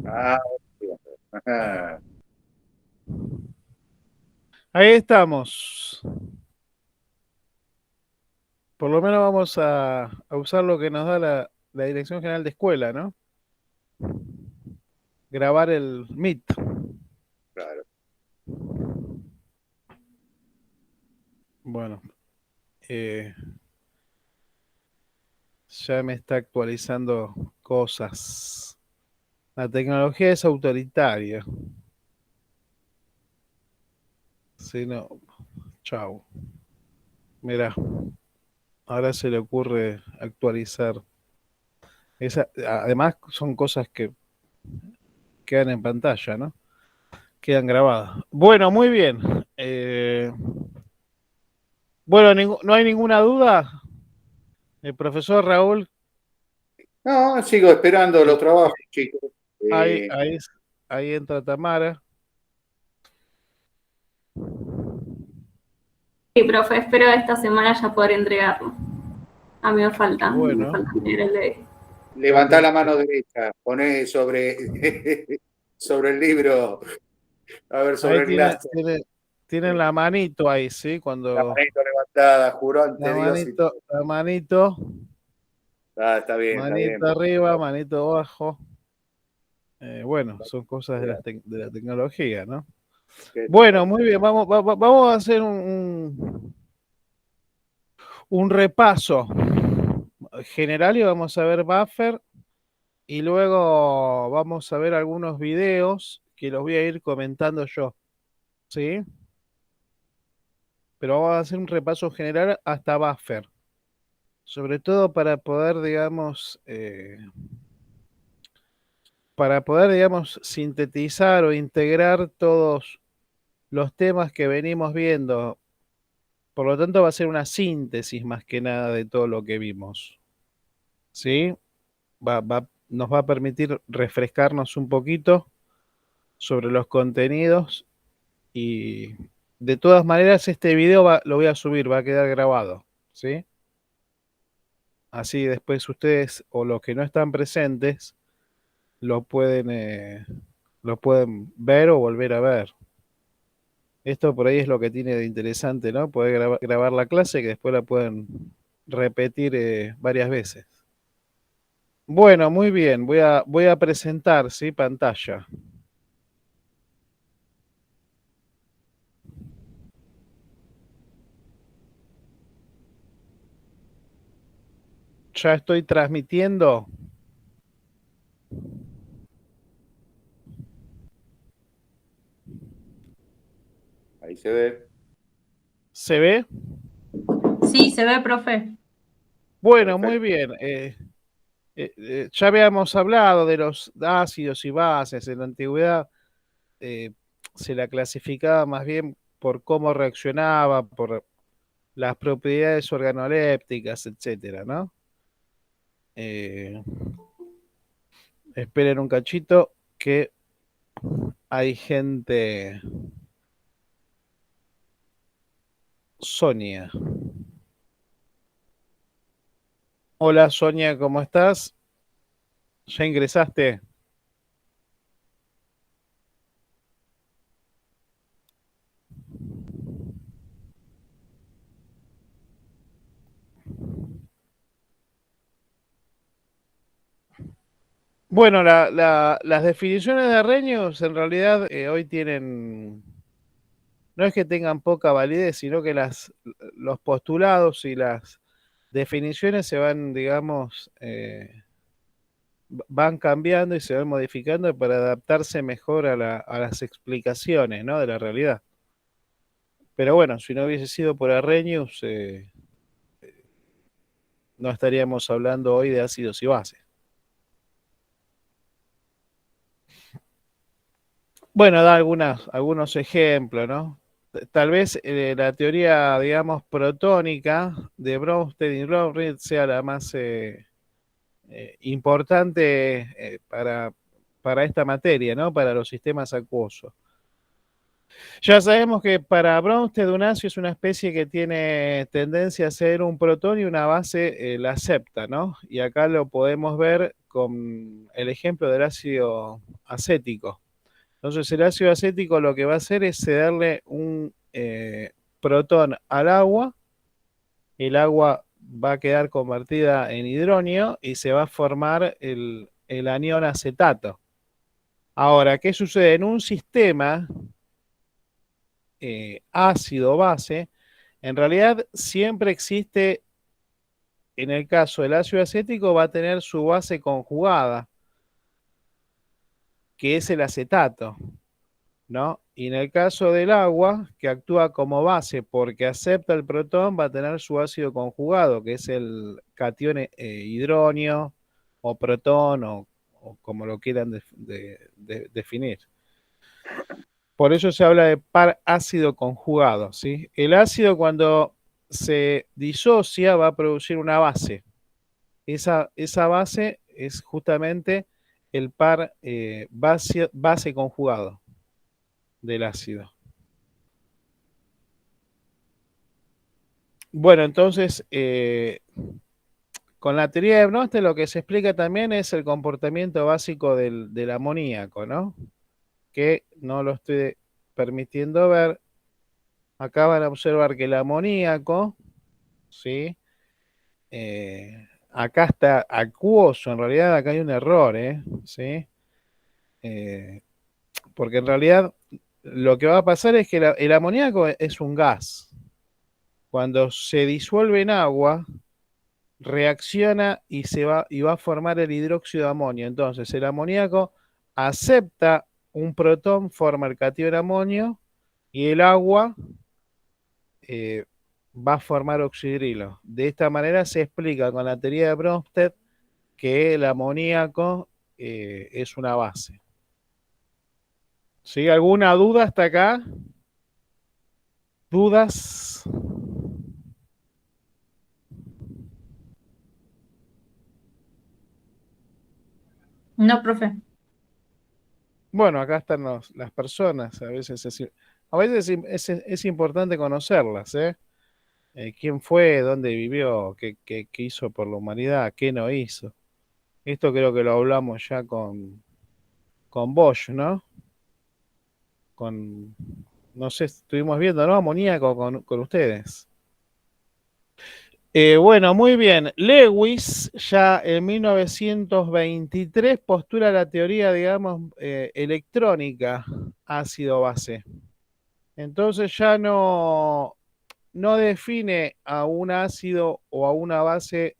Ah, entiendo. Ajá. Ahí estamos. Por lo menos vamos a usar lo que nos da la Dirección General de Escuela, ¿no? Grabar el Meet. Claro. Bueno, eh, ya me está actualizando cosas. La tecnología es autoritaria. Si no, chau. Mira, ahora se le ocurre actualizar. Además, son cosas que quedan en pantalla, ¿no? Quedan grabadas. Bueno, muy bien. Bueno, no hay ninguna duda. El profesor Raúl, No, sigo esperando eh, los trabajos, chicos. ahí, Eh, ahí, ahí entra Tamara. Sí, profe, espero esta semana ya poder entregarlo. A mí me Bueno, falta leer el de... levantá la mano derecha, poné sobre, sobre el libro, a ver, ahí sobre el lastre. tienen la manito ahí, ¿sí? La Cuando manito levantada, juró ante Dios y todo. la manito, Ah, está bien. manito arriba, manito abajo. Bueno, son cosas de de la tecnología, ¿no? ¿Qué te Bueno, parece? muy bien, vamos a hacer un repaso general y vamos a ver Buffer y luego vamos a ver algunos videos que los voy a ir comentando yo, ¿sí? Pero vamos a hacer un repaso general hasta Buffer, sobre todo para poder, digamos, sintetizar o integrar todos los temas que venimos viendo. Por lo tanto, va a ser una síntesis más que nada de todo lo que vimos, ¿sí? Nos va a permitir refrescarnos un poquito sobre los contenidos y de todas maneras este video lo voy a subir, va a quedar grabado, ¿sí? Así después ustedes o los que no están presentes lo pueden, lo pueden ver o volver a ver. Esto por ahí es lo que tiene de interesante, ¿no? Poder grabar la clase que después la pueden repetir varias veces. Bueno, muy bien, voy a presentar, ¿sí? Pantalla. Ya estoy transmitiendo. Ahí se ve. ¿Se ve? Sí, se ve, profe. Bueno, muy Perfecto. bien. Ya habíamos hablado de los ácidos y bases. En la antigüedad eh, se la clasificaba más bien por cómo reaccionaba, por las propiedades organolépticas, etcétera, ¿no? Eh, esperen un cachito que hay gente. Sonia. Hola Sonia, ¿cómo estás? ¿Ya ingresaste? Bueno, las definiciones de Arrhenius en realidad hoy tienen, no es que tengan poca validez, sino que los postulados y las definiciones se van, digamos, van cambiando y se van modificando para adaptarse mejor a las explicaciones, ¿no? De la realidad. Pero bueno, si no hubiese sido por Arrhenius, no estaríamos hablando hoy de ácidos y bases. Bueno, da algunos ejemplos, ¿no? Tal vez la teoría, digamos, protónica de Bronsted y Lowry sea la más importante para esta materia, ¿no? Para los sistemas acuosos. Ya sabemos que para Bronsted un ácido es una especie que tiene tendencia a ser un protón y una base la acepta, ¿no? Y acá lo podemos ver con el ejemplo del ácido acético. Entonces el ácido acético lo que va a hacer es cederle un protón al agua, el agua va a quedar convertida en hidróneo y se va a formar el anión acetato. Ahora, ¿qué sucede? En un sistema ácido-base, en realidad siempre existe, en el caso del ácido acético, va a tener su base conjugada, que es el acetato, ¿no? Y en el caso del agua, que actúa como base porque acepta el protón, va a tener su ácido conjugado, que es el catión hidróneo o protón o como lo quieran definir. Por eso se habla de par ácido conjugado, ¿sí? El ácido cuando se disocia va a producir una base. Esa base es justamente el par base conjugado del ácido. Bueno, entonces, con la teoría de Bronsted lo que se explica también es el comportamiento básico del amoníaco, ¿no? Que no lo estoy permitiendo ver. Acá van a observar que el amoníaco, ¿sí? Acá está acuoso, en realidad acá hay un error, ¿sí? Porque en realidad lo que va a pasar es que el amoníaco es un gas. Cuando se disuelve en agua, reacciona y va a formar el hidróxido de amonio. Entonces el amoníaco acepta un protón, forma el catión amonio y el agua va a formar oxidrilo. De esta manera se explica con la teoría de Bronsted que el amoníaco es una base. ¿Sí? ¿Alguna duda hasta acá? ¿Dudas? No, profe. Bueno, acá están las personas. A veces es importante conocerlas, ¿eh? Quién fue, dónde vivió, qué hizo por la humanidad, qué no hizo. Esto creo que lo hablamos ya con Bosch, ¿no? No sé, estuvimos viendo, ¿no? Amoníaco con ustedes. Bueno, muy bien. Lewis ya en 1923 postula la teoría, digamos, electrónica ácido-base. Entonces ya no define a un ácido o a una base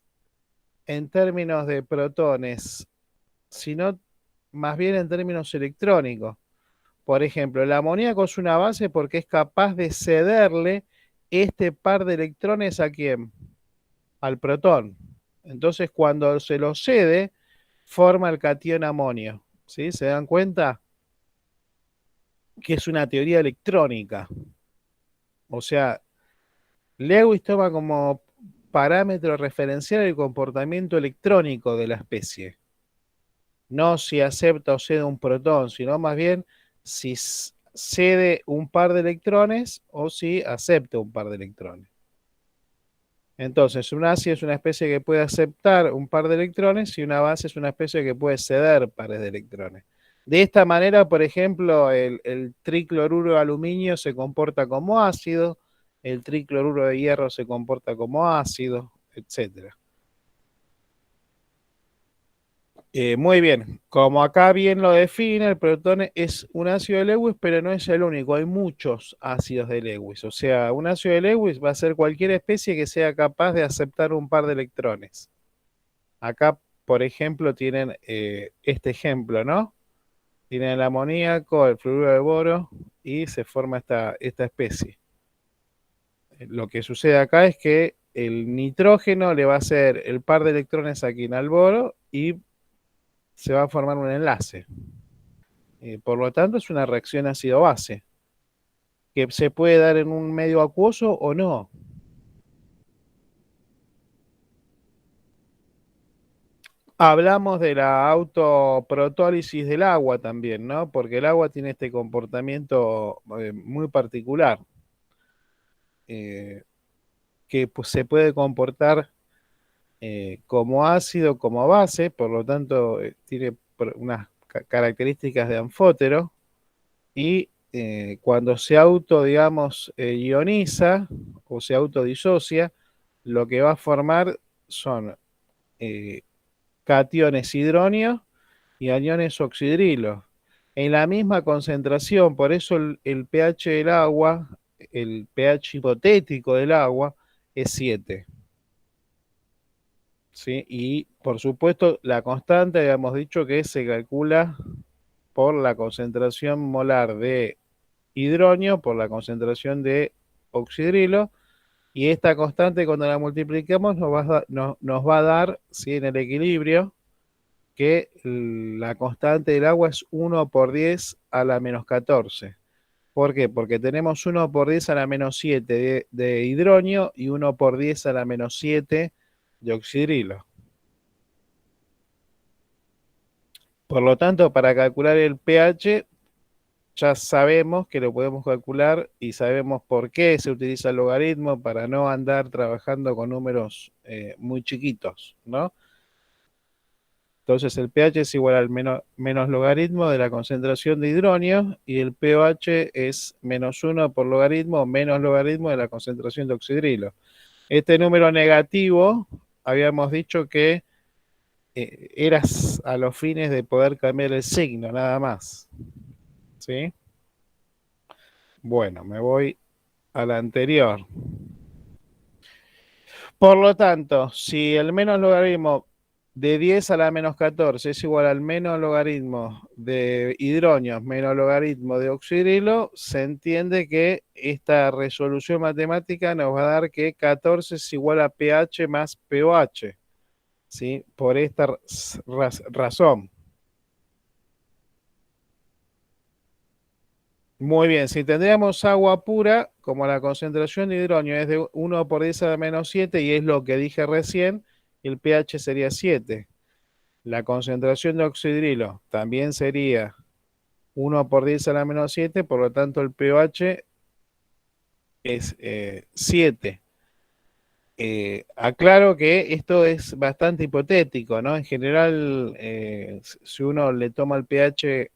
en términos de protones, sino más bien en términos electrónicos. Por ejemplo, el amoníaco es una base porque es capaz de cederle este par de electrones ¿a quién? Al protón. Entonces, cuando se lo cede, forma el catión amonio. ¿Sí? ¿Se dan cuenta? Que es una teoría electrónica. O sea, Lewis toma como parámetro referencial el comportamiento electrónico de la especie. No si acepta o cede un protón, sino más bien si cede un par de electrones o si acepta un par de electrones. Entonces, un ácido es una especie que puede aceptar un par de electrones y una base es una especie que puede ceder pares de electrones. De esta manera, por ejemplo, el tricloruro de aluminio se comporta como ácido, el tricloruro de hierro se comporta como ácido, etc. Muy bien, como acá bien lo define, el protón es un ácido de Lewis, pero no es el único, hay muchos ácidos de Lewis. O sea, un ácido de Lewis va a ser cualquier especie que sea capaz de aceptar un par de electrones. Acá, por ejemplo, tienen este ejemplo, ¿no? Tienen el amoníaco, el fluoruro de boro y se forma esta especie. Lo que sucede acá es que el nitrógeno le va a hacer el par de electrones aquí en el boro y se va a formar un enlace. Por lo tanto, es una reacción ácido-base, que se puede dar en un medio acuoso o no. Hablamos de la autoprotólisis del agua también, ¿no? Porque el agua tiene este comportamiento muy particular, que pues, se puede comportar como ácido, como base, por lo tanto tiene unas características de anfótero, y cuando se digamos, ioniza o se autodisocia, lo que va a formar son cationes hidróneos y aniones oxidrilos en la misma concentración. Por eso el pH del agua, el pH hipotético del agua, es 7. ¿Sí? Y por supuesto, la constante, habíamos dicho que se calcula por la concentración molar de hidróneo por la concentración de oxidrilo, y esta constante cuando la multiplicamos nos va a dar, ¿sí?, en el equilibrio, que la constante del agua es 1 por 10 a la menos 14. ¿Por qué? Porque tenemos 1 por 10 a la menos 7 de hidróneo y 1 por 10 a la menos 7 de oxidrilo. Por lo tanto, para calcular el pH, ya sabemos que lo podemos calcular y sabemos por qué se utiliza el logaritmo para no andar trabajando con números muy chiquitos, ¿no? Entonces el pH es igual al menos logaritmo de la concentración de hidróneo, y el pOH es menos 1 por logaritmo menos logaritmo de la concentración de oxidrilo. Este número negativo habíamos dicho que era a los fines de poder cambiar el signo, nada más. ¿Sí? Bueno, me voy a la anterior. Por lo tanto, si el menos logaritmo de 10 a la menos 14 es igual al menos logaritmo de hidróneos menos logaritmo de oxidrilo, se entiende que esta resolución matemática nos va a dar que 14 es igual a pH más pOH, ¿sí? Por esta razón. Muy bien, si tendríamos agua pura, como la concentración de hidróneo es de 1 por 10 a la menos 7, y es lo que dije recién, el pH sería 7. La concentración de oxidrilo también sería 1 por 10 a la menos 7, por lo tanto el pOH es 7. Aclaro que esto es bastante hipotético, ¿no? En general, si uno le toma el pH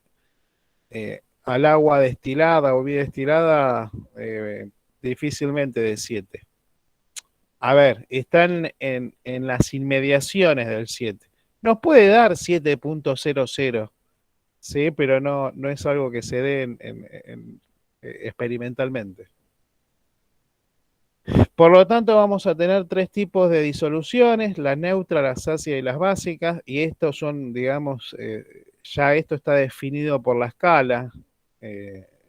al agua destilada o bidestilada, difícilmente de 7. A ver, están en las inmediaciones del 7. Nos puede dar 7.00, ¿sí? Pero no es algo que se dé experimentalmente. Por lo tanto, vamos a tener 3 tipos de disoluciones: las neutras, las ácidas y las básicas, y estos son, digamos, ya esto está definido por la escala.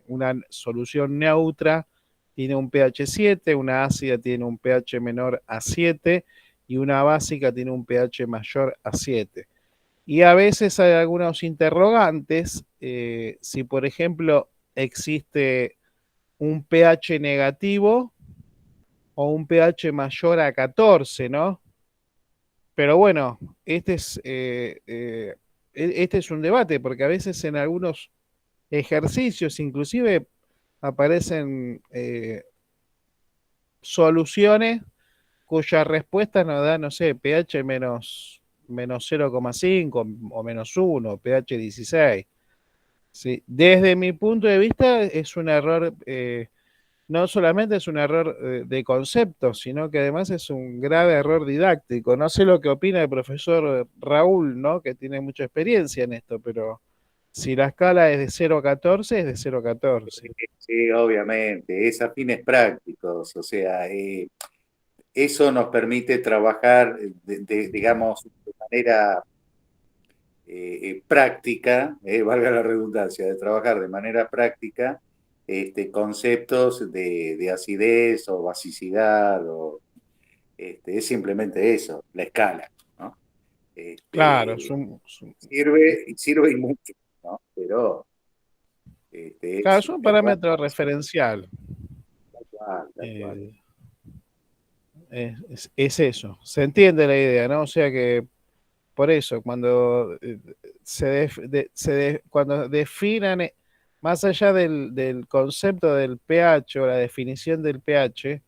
Una solución neutra tiene un pH 7, una ácida tiene un pH menor a 7 y una básica tiene un pH mayor a 7. Y a veces hay algunos interrogantes, si por ejemplo existe un pH negativo o un pH mayor a 14, ¿no? Pero bueno, este es un debate, porque a veces en algunos ejercicios inclusive aparecen soluciones cuya respuesta nos da, no sé, pH menos 0,5 o menos 1, pH 16. ¿Sí? Desde mi punto de vista es un error, no solamente es un error de concepto, sino que además es un grave error didáctico. No sé lo que opina el profesor Raúl, ¿no?, que tiene mucha experiencia en esto, pero si la escala es de 0 a 14, es de 0 a 14. Sí, obviamente, es a fines prácticos, o sea, eso nos permite trabajar, digamos, de manera práctica, valga la redundancia, de trabajar de manera práctica conceptos de acidez o basicidad, es simplemente eso, la escala, ¿no? Claro, sirve y mucho, ¿no? Pero claro, es un parámetro referencial. Tal cual. Es eso, se entiende la idea, ¿no? O sea que por eso, cuando cuando definan, más allá del concepto del pH o la definición del pH,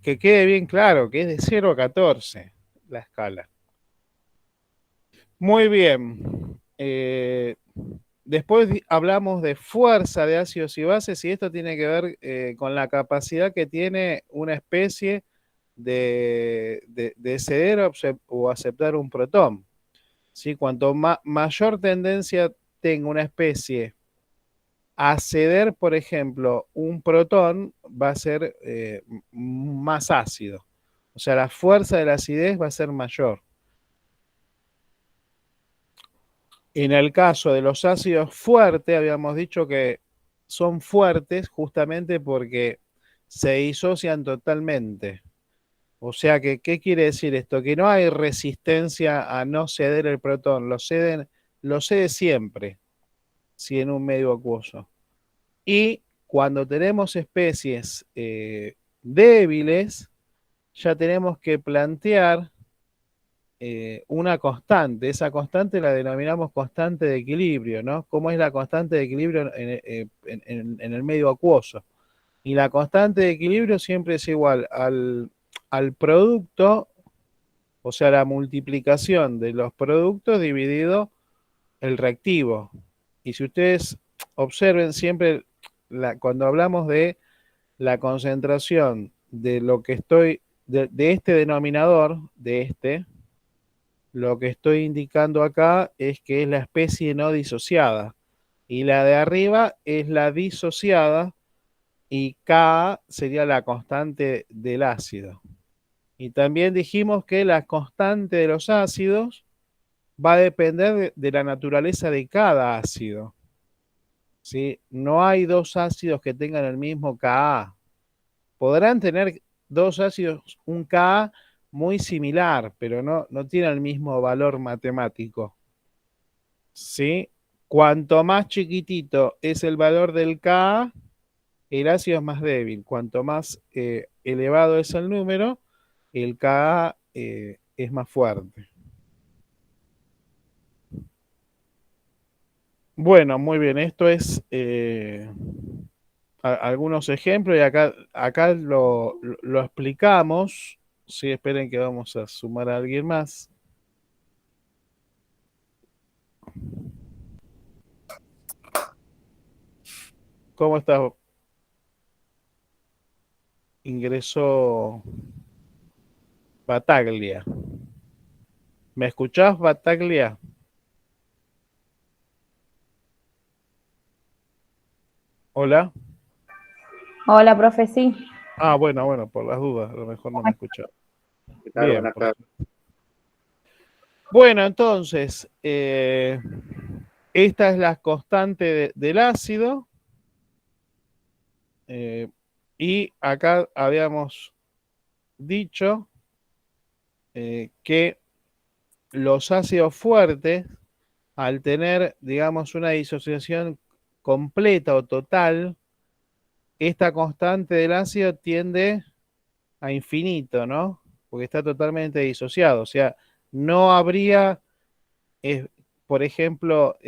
que quede bien claro que es de 0 a 14 la escala. Muy bien. Después hablamos de fuerza de ácidos y bases y esto tiene que ver con la capacidad que tiene una especie de ceder o aceptar un protón. ¿Sí? Cuanto mayor tendencia tenga una especie a ceder, por ejemplo, un protón, va a ser más ácido. O sea, la fuerza de la acidez va a ser mayor. En el caso de los ácidos fuertes, habíamos dicho que son fuertes justamente porque se disocian totalmente. O sea que, ¿qué quiere decir esto? Que no hay resistencia a no ceder el protón, lo cede siempre, si en un medio acuoso. Y cuando tenemos especies débiles, ya tenemos que plantear una constante. Esa constante la denominamos constante de equilibrio, ¿no? ¿Cómo es la constante de equilibrio en el medio acuoso? Y la constante de equilibrio siempre es igual al producto, o sea, la multiplicación de los productos dividido el reactivo. Y si ustedes observen siempre, cuando hablamos de la concentración de lo que de este denominador, lo que estoy indicando acá es que es la especie no disociada. Y la de arriba es la disociada y K sería la constante del ácido. Y también dijimos que la constante de los ácidos va a depender de la naturaleza de cada ácido. ¿Sí? No hay dos ácidos que tengan el mismo Ka. Podrán tener dos ácidos, un Ka muy similar, pero no tiene el mismo valor matemático. ¿Sí? Cuanto más chiquitito es el valor del Ka, el ácido es más débil. Cuanto más elevado es el número, el Ka es más fuerte. Bueno, muy bien, esto es algunos ejemplos y acá lo explicamos. Sí, esperen que vamos a sumar a alguien más. ¿Cómo estás? Ingresó Bataglia. ¿Me escuchás, Bataglia? Hola. Hola, profe, sí. Ah, bueno, por las dudas, a lo mejor no me escuchaba. ¿Qué tal? Bien. Buenas tardes. Bueno, entonces, esta es la constante del ácido. Y acá habíamos dicho que los ácidos fuertes, al tener, digamos, una disociación completa o total, esta constante del ácido tiende a infinito, ¿no? Porque está totalmente disociado. O sea, no habría, por ejemplo,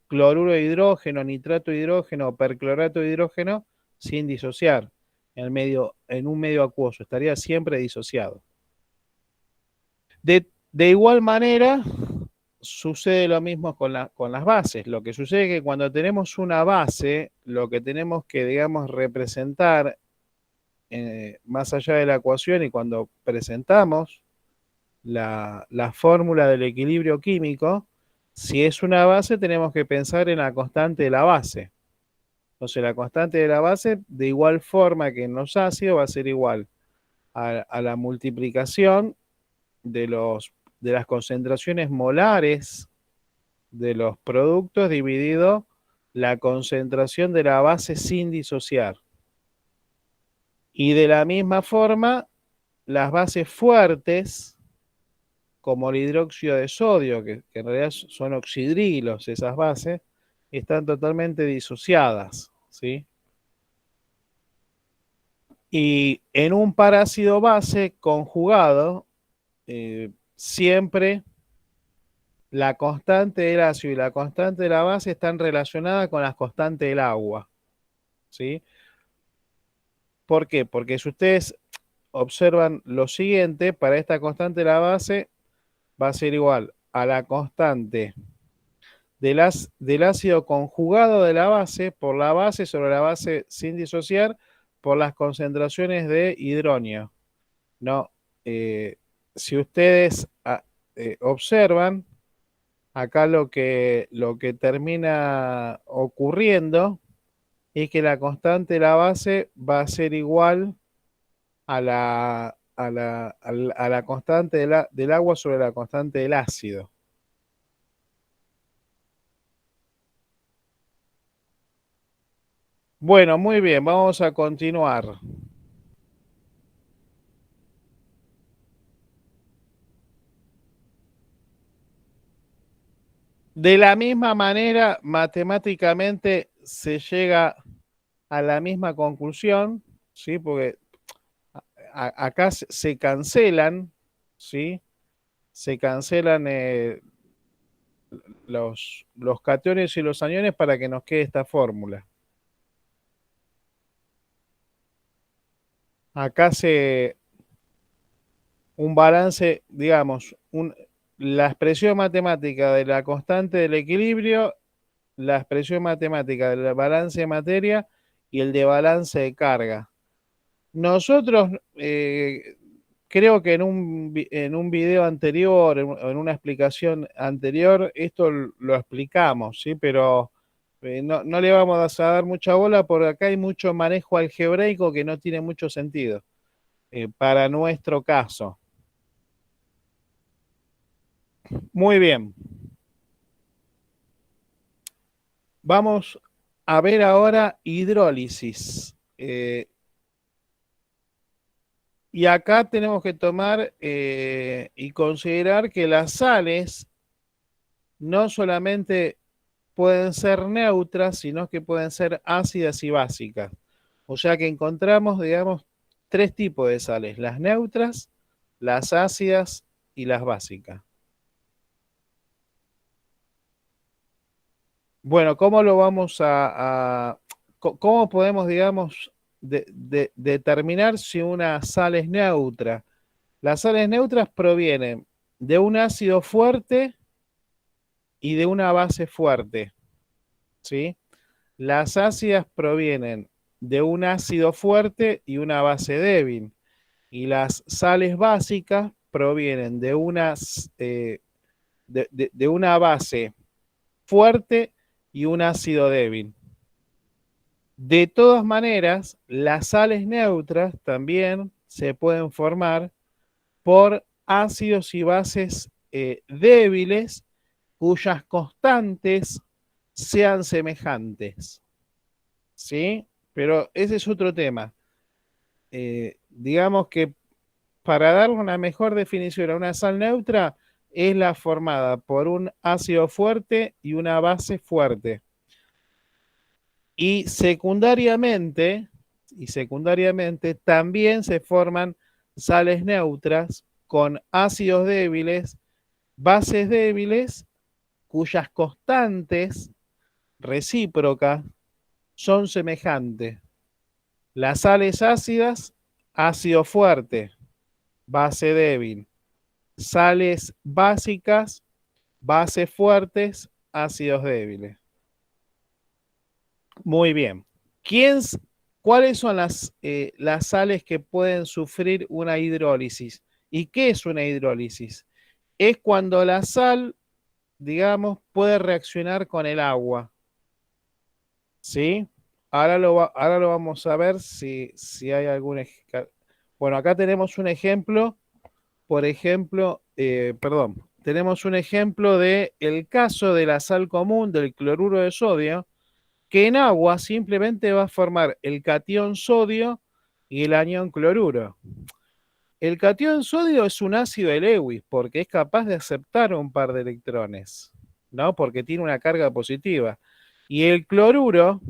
cloruro de hidrógeno, nitrato de hidrógeno o perclorato de hidrógeno sin disociar en un medio acuoso. Estaría siempre disociado. De igual manera, sucede lo mismo con las bases. Lo que sucede es que cuando tenemos una base, lo que tenemos que, digamos, representar más allá de la ecuación y cuando presentamos la fórmula del equilibrio químico, si es una base, tenemos que pensar en la constante de la base. Entonces, la constante de la base, de igual forma que en los ácidos, va a ser igual a la multiplicación de las concentraciones molares de los productos dividido la concentración de la base sin disociar. Y de la misma forma, las bases fuertes, como el hidróxido de sodio, que en realidad son oxidrilos esas bases, están totalmente disociadas, ¿sí? Y en un parácido base conjugado, siempre la constante del ácido y la constante de la base están relacionadas con las constantes del agua, ¿sí? ¿Por qué? Porque si ustedes observan lo siguiente, para esta constante de la base va a ser igual a la constante del ácido conjugado de la base por la base sobre la base sin disociar por las concentraciones de hidronio. No, si ustedes observan, acá lo que termina ocurriendo es que la constante de la base va a ser igual a la constante del agua sobre la constante del ácido. Bueno, muy bien, vamos a continuar. De la misma manera, matemáticamente se llega a la misma conclusión, ¿sí? Porque acá se cancelan, ¿sí? Se cancelan los cationes y los aniones para que nos quede esta fórmula. Acá un balance, digamos, la expresión matemática de la constante del equilibrio, la expresión matemática del balance de materia y el de balance de carga. Nosotros, creo que en un video anterior, en una explicación anterior, esto lo explicamos, ¿sí? Pero no le vamos a dar mucha bola porque acá hay mucho manejo algebraico que no tiene mucho sentido para nuestro caso. Muy bien. Vamos a ver ahora hidrólisis. Y acá tenemos que tomar y considerar que las sales no solamente pueden ser neutras, sino que pueden ser ácidas y básicas. O sea que encontramos, digamos, tres tipos de sales: las neutras, las ácidas y las básicas. Bueno, ¿cómo lo vamos cómo podemos, digamos, determinar si una sal es neutra? Las sales neutras provienen de un ácido fuerte y de una base fuerte, ¿sí? Las ácidas provienen de un ácido fuerte y una base débil. Y las sales básicas provienen de de una base fuerte y un ácido débil. De todas maneras, las sales neutras también se pueden formar por ácidos y bases débiles cuyas constantes sean semejantes. ¿Sí? Pero ese es otro tema. Digamos que para dar una mejor definición a una sal neutra, es la formada por un ácido fuerte y una base fuerte. Y secundariamente también se forman sales neutras con ácidos débiles, bases débiles, cuyas constantes recíprocas son semejantes. Las sales ácidas, ácido fuerte, base débil. Sales básicas, bases fuertes, ácidos débiles. Muy bien. ¿Cuáles son las sales que pueden sufrir una hidrólisis? ¿Y qué es una hidrólisis? Es cuando la sal, digamos, puede reaccionar con el agua. ¿Sí? Ahora lo vamos a ver si hay algún ejemplo. Bueno, acá tenemos un ejemplo, por ejemplo, tenemos un ejemplo de el caso de la sal común, del cloruro de sodio, que en agua simplemente va a formar el catión sodio y el anión cloruro. El catión sodio es un ácido de Lewis porque es capaz de aceptar un par de electrones, ¿no? Porque tiene una carga positiva. Y el cloruro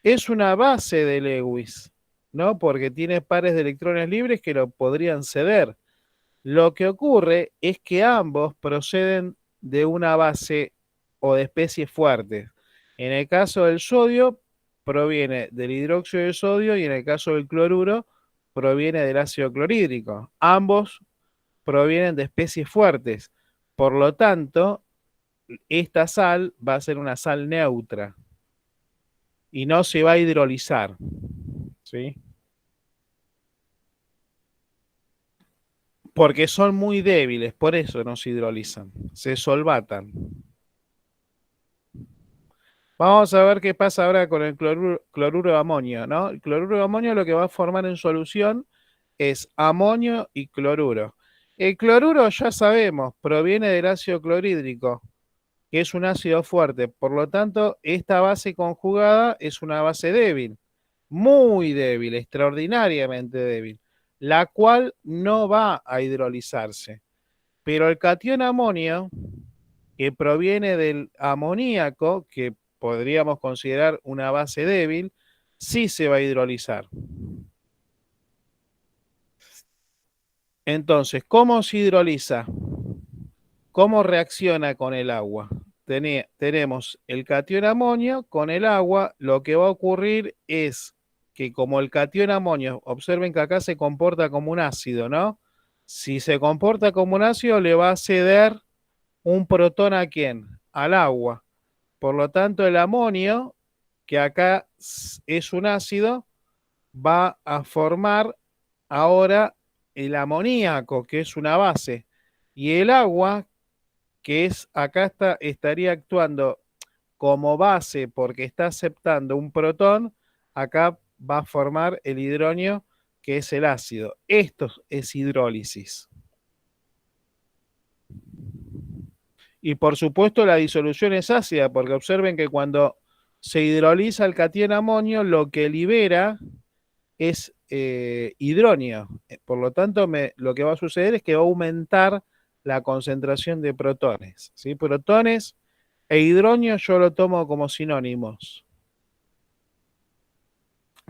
es una base de Lewis, ¿no? Porque tiene pares de electrones libres que lo podrían ceder. Lo que ocurre es que ambos proceden de una base o de especies fuertes. En el caso del sodio, proviene del hidróxido de sodio y en el caso del cloruro proviene del ácido clorhídrico. Ambos provienen de especies fuertes. Por lo tanto, esta sal va a ser una sal neutra y no se va a hidrolizar. ¿Sí? Porque son muy débiles, por eso no se hidrolizan, se solvatan. Vamos a ver qué pasa ahora con el cloruro de amonio, ¿no? El cloruro de amonio lo que va a formar en solución es amonio y cloruro. El cloruro ya sabemos, proviene del ácido clorhídrico, que es un ácido fuerte. Por lo tanto, esta base conjugada es una base débil, muy débil, extraordinariamente débil, la cual no va a hidrolizarse. Pero el catión amonio, que proviene del amoníaco, que podríamos considerar una base débil, sí se va a hidrolizar. Entonces, ¿cómo se hidroliza? ¿Cómo reacciona con el agua? Tenemos el catión amonio con el agua. Lo que va a ocurrir es que como el catión amonio, observen que acá se comporta como un ácido, ¿no? Si se comporta como un ácido, le va a ceder un protón ¿a quién? Al agua. Por lo tanto, el amonio, que acá es un ácido, va a formar ahora el amoníaco, que es una base. Y el agua, que es acá estaría actuando como base porque está aceptando un protón, acá va a formar el hidróneo, que es el ácido. Esto es hidrólisis. Y por supuesto la disolución es ácida, porque observen que cuando se hidroliza el catión amonio, lo que libera es hidróneo. Por lo tanto, lo que va a suceder es que va a aumentar la concentración de protones. ¿Sí? Protones e hidróneo yo lo tomo como sinónimos.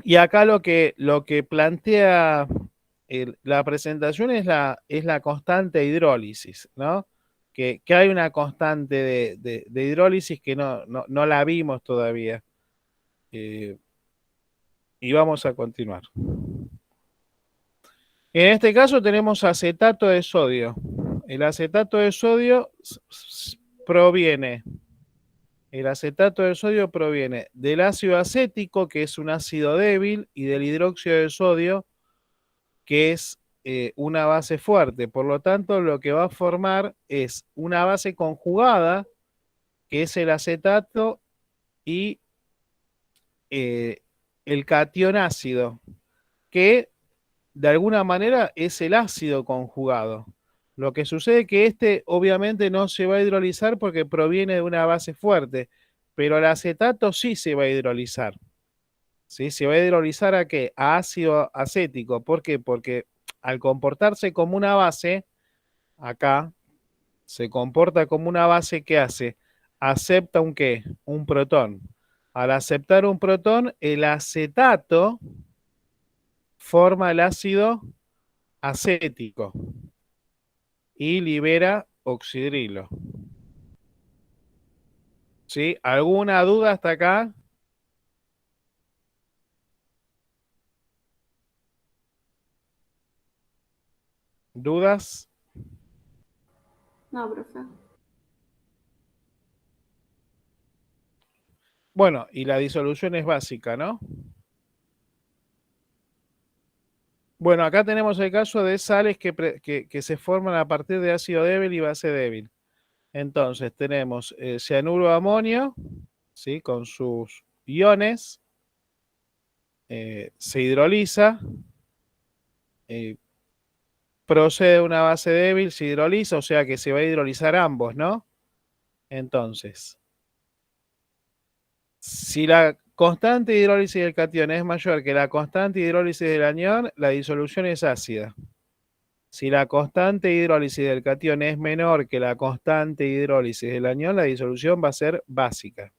Y acá lo que plantea la presentación es la constante hidrólisis, ¿no? Que hay una constante de hidrólisis que no la vimos todavía. Y vamos a continuar. En este caso tenemos acetato de sodio. El acetato de sodio proviene del ácido acético, que es un ácido débil, y del hidróxido de sodio, que es una base fuerte. Por lo tanto, lo que va a formar es una base conjugada, que es el acetato, y el catión ácido, que de alguna manera es el ácido conjugado. Lo que sucede es que este obviamente no se va a hidrolizar porque proviene de una base fuerte, pero el acetato sí se va a hidrolizar. ¿Sí? ¿Se va a hidrolizar a qué? A ácido acético. ¿Por qué? Porque al comportarse como una base, acá se comporta como una base, ¿qué hace? Acepta un ¿qué? Un protón. Al aceptar un protón, el acetato forma el ácido acético y libera oxidrilo. ¿Sí? ¿Alguna duda hasta acá? ¿Dudas? No, profe. Bueno, y la disolución es básica, ¿no? Bueno, acá tenemos el caso de sales que se forman a partir de ácido débil y base débil. Entonces tenemos cianuro de amonio, ¿sí? Con sus iones, se hidroliza, procede a una base débil, se hidroliza, o sea que se va a hidrolizar ambos, ¿no? Entonces, si la constante de hidrólisis del catión es mayor que la constante de hidrólisis del anión, la disolución es ácida. Si la constante de hidrólisis del catión es menor que la constante de hidrólisis del anión, la disolución va a ser básica.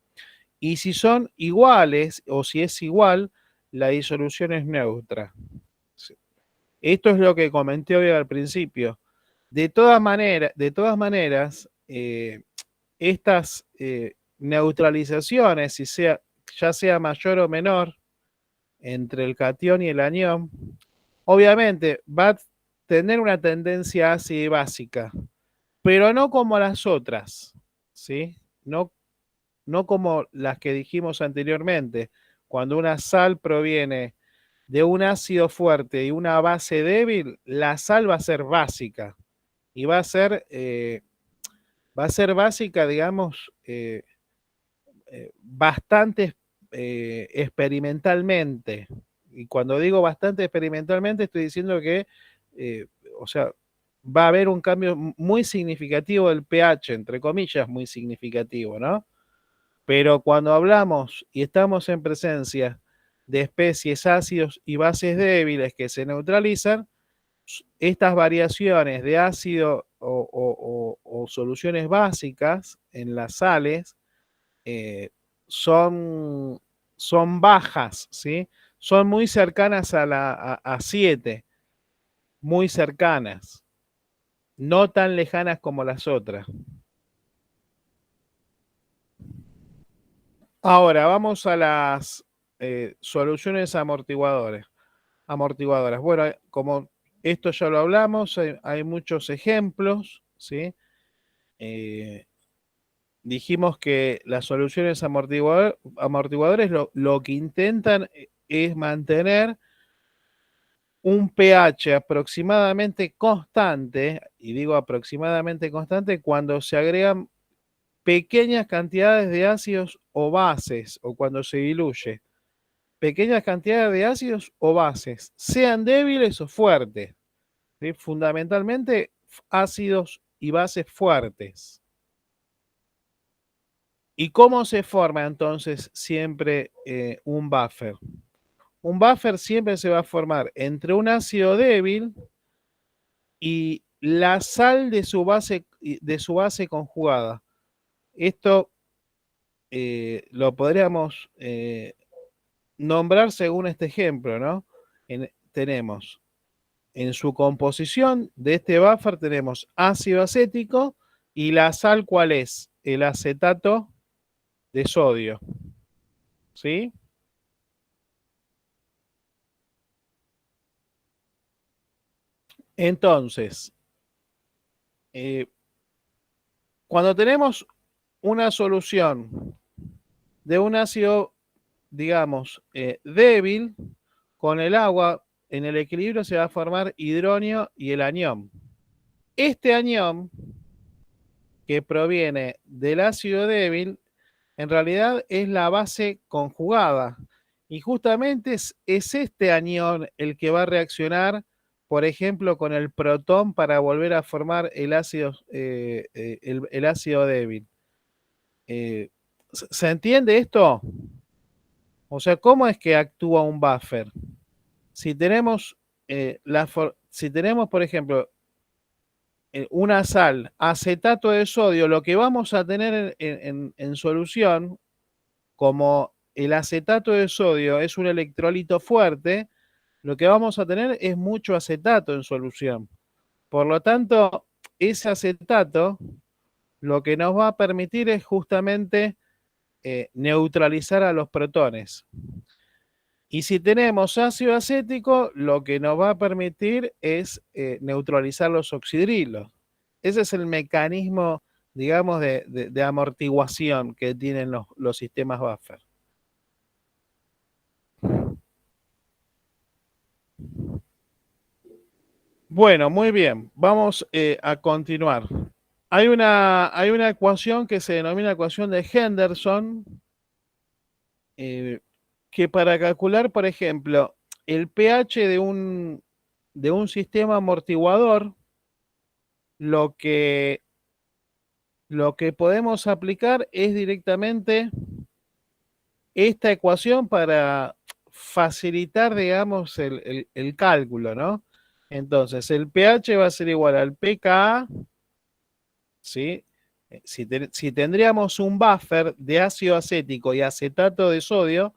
Y si son iguales, o si es igual, la disolución es neutra. Esto es lo que comenté hoy al principio. De todas maneras, estas neutralizaciones, ya sea mayor o menor, entre el catión y el anión, obviamente va a tener una tendencia ácida y básica, pero no como las otras, ¿sí? No como las que dijimos anteriormente. Cuando una sal proviene de un ácido fuerte y una base débil, la sal va a ser básica y va a ser básica, digamos, bastante experimentalmente. Y cuando digo bastante experimentalmente, estoy diciendo que, o sea, va a haber un cambio muy significativo del pH, entre comillas, muy significativo, ¿no? Pero cuando hablamos y estamos en presencia de especies ácidos y bases débiles que se neutralizan, estas variaciones de ácido o soluciones básicas en las sales son, son bajas, ¿sí? Son muy cercanas a 7, muy cercanas, no tan lejanas como las otras. Ahora vamos a las soluciones amortiguadoras. Bueno, como esto ya lo hablamos, hay muchos ejemplos, ¿sí? Dijimos que las soluciones amortiguadores lo que intentan es mantener un pH aproximadamente constante, y digo aproximadamente constante, cuando se agregan pequeñas cantidades de ácidos o bases, o cuando se diluye. Pequeñas cantidades de ácidos o bases, sean débiles o fuertes, ¿sí? Fundamentalmente ácidos y bases fuertes. ¿Y cómo se forma entonces siempre un buffer? Un buffer siempre se va a formar entre un ácido débil y la sal de su base conjugada. Esto lo podríamos nombrar según este ejemplo, ¿no? Tenemos en su composición de este buffer tenemos ácido acético y la sal, ¿cuál es? El acetato de sodio, ¿sí? Entonces, cuando tenemos una solución de un ácido, digamos, débil, con el agua en el equilibrio se va a formar hidronio y el anión. Este anión, que proviene del ácido débil, en realidad es la base conjugada. Y justamente es este anión el que va a reaccionar, por ejemplo, con el protón para volver a formar el ácido, el ácido débil. ¿Se entiende esto? O sea, ¿cómo es que actúa un buffer? Si tenemos, si tenemos, por ejemplo, una sal, acetato de sodio, lo que vamos a tener en solución, como el acetato de sodio es un electrolito fuerte, lo que vamos a tener es mucho acetato en solución. Por lo tanto, ese acetato lo que nos va a permitir es justamente neutralizar a los protones. Y si tenemos ácido acético, lo que nos va a permitir es neutralizar los oxidrilos. Ese es el mecanismo, digamos, de amortiguación que tienen los sistemas buffer. Bueno, muy bien. Vamos a continuar. Hay una ecuación que se denomina ecuación de Henderson, que para calcular, por ejemplo, el pH de un sistema amortiguador, lo que podemos aplicar es directamente esta ecuación para facilitar, digamos, el cálculo, ¿no? Entonces, el pH va a ser igual al pKa, ¿sí? Si tendríamos un buffer de ácido acético y acetato de sodio,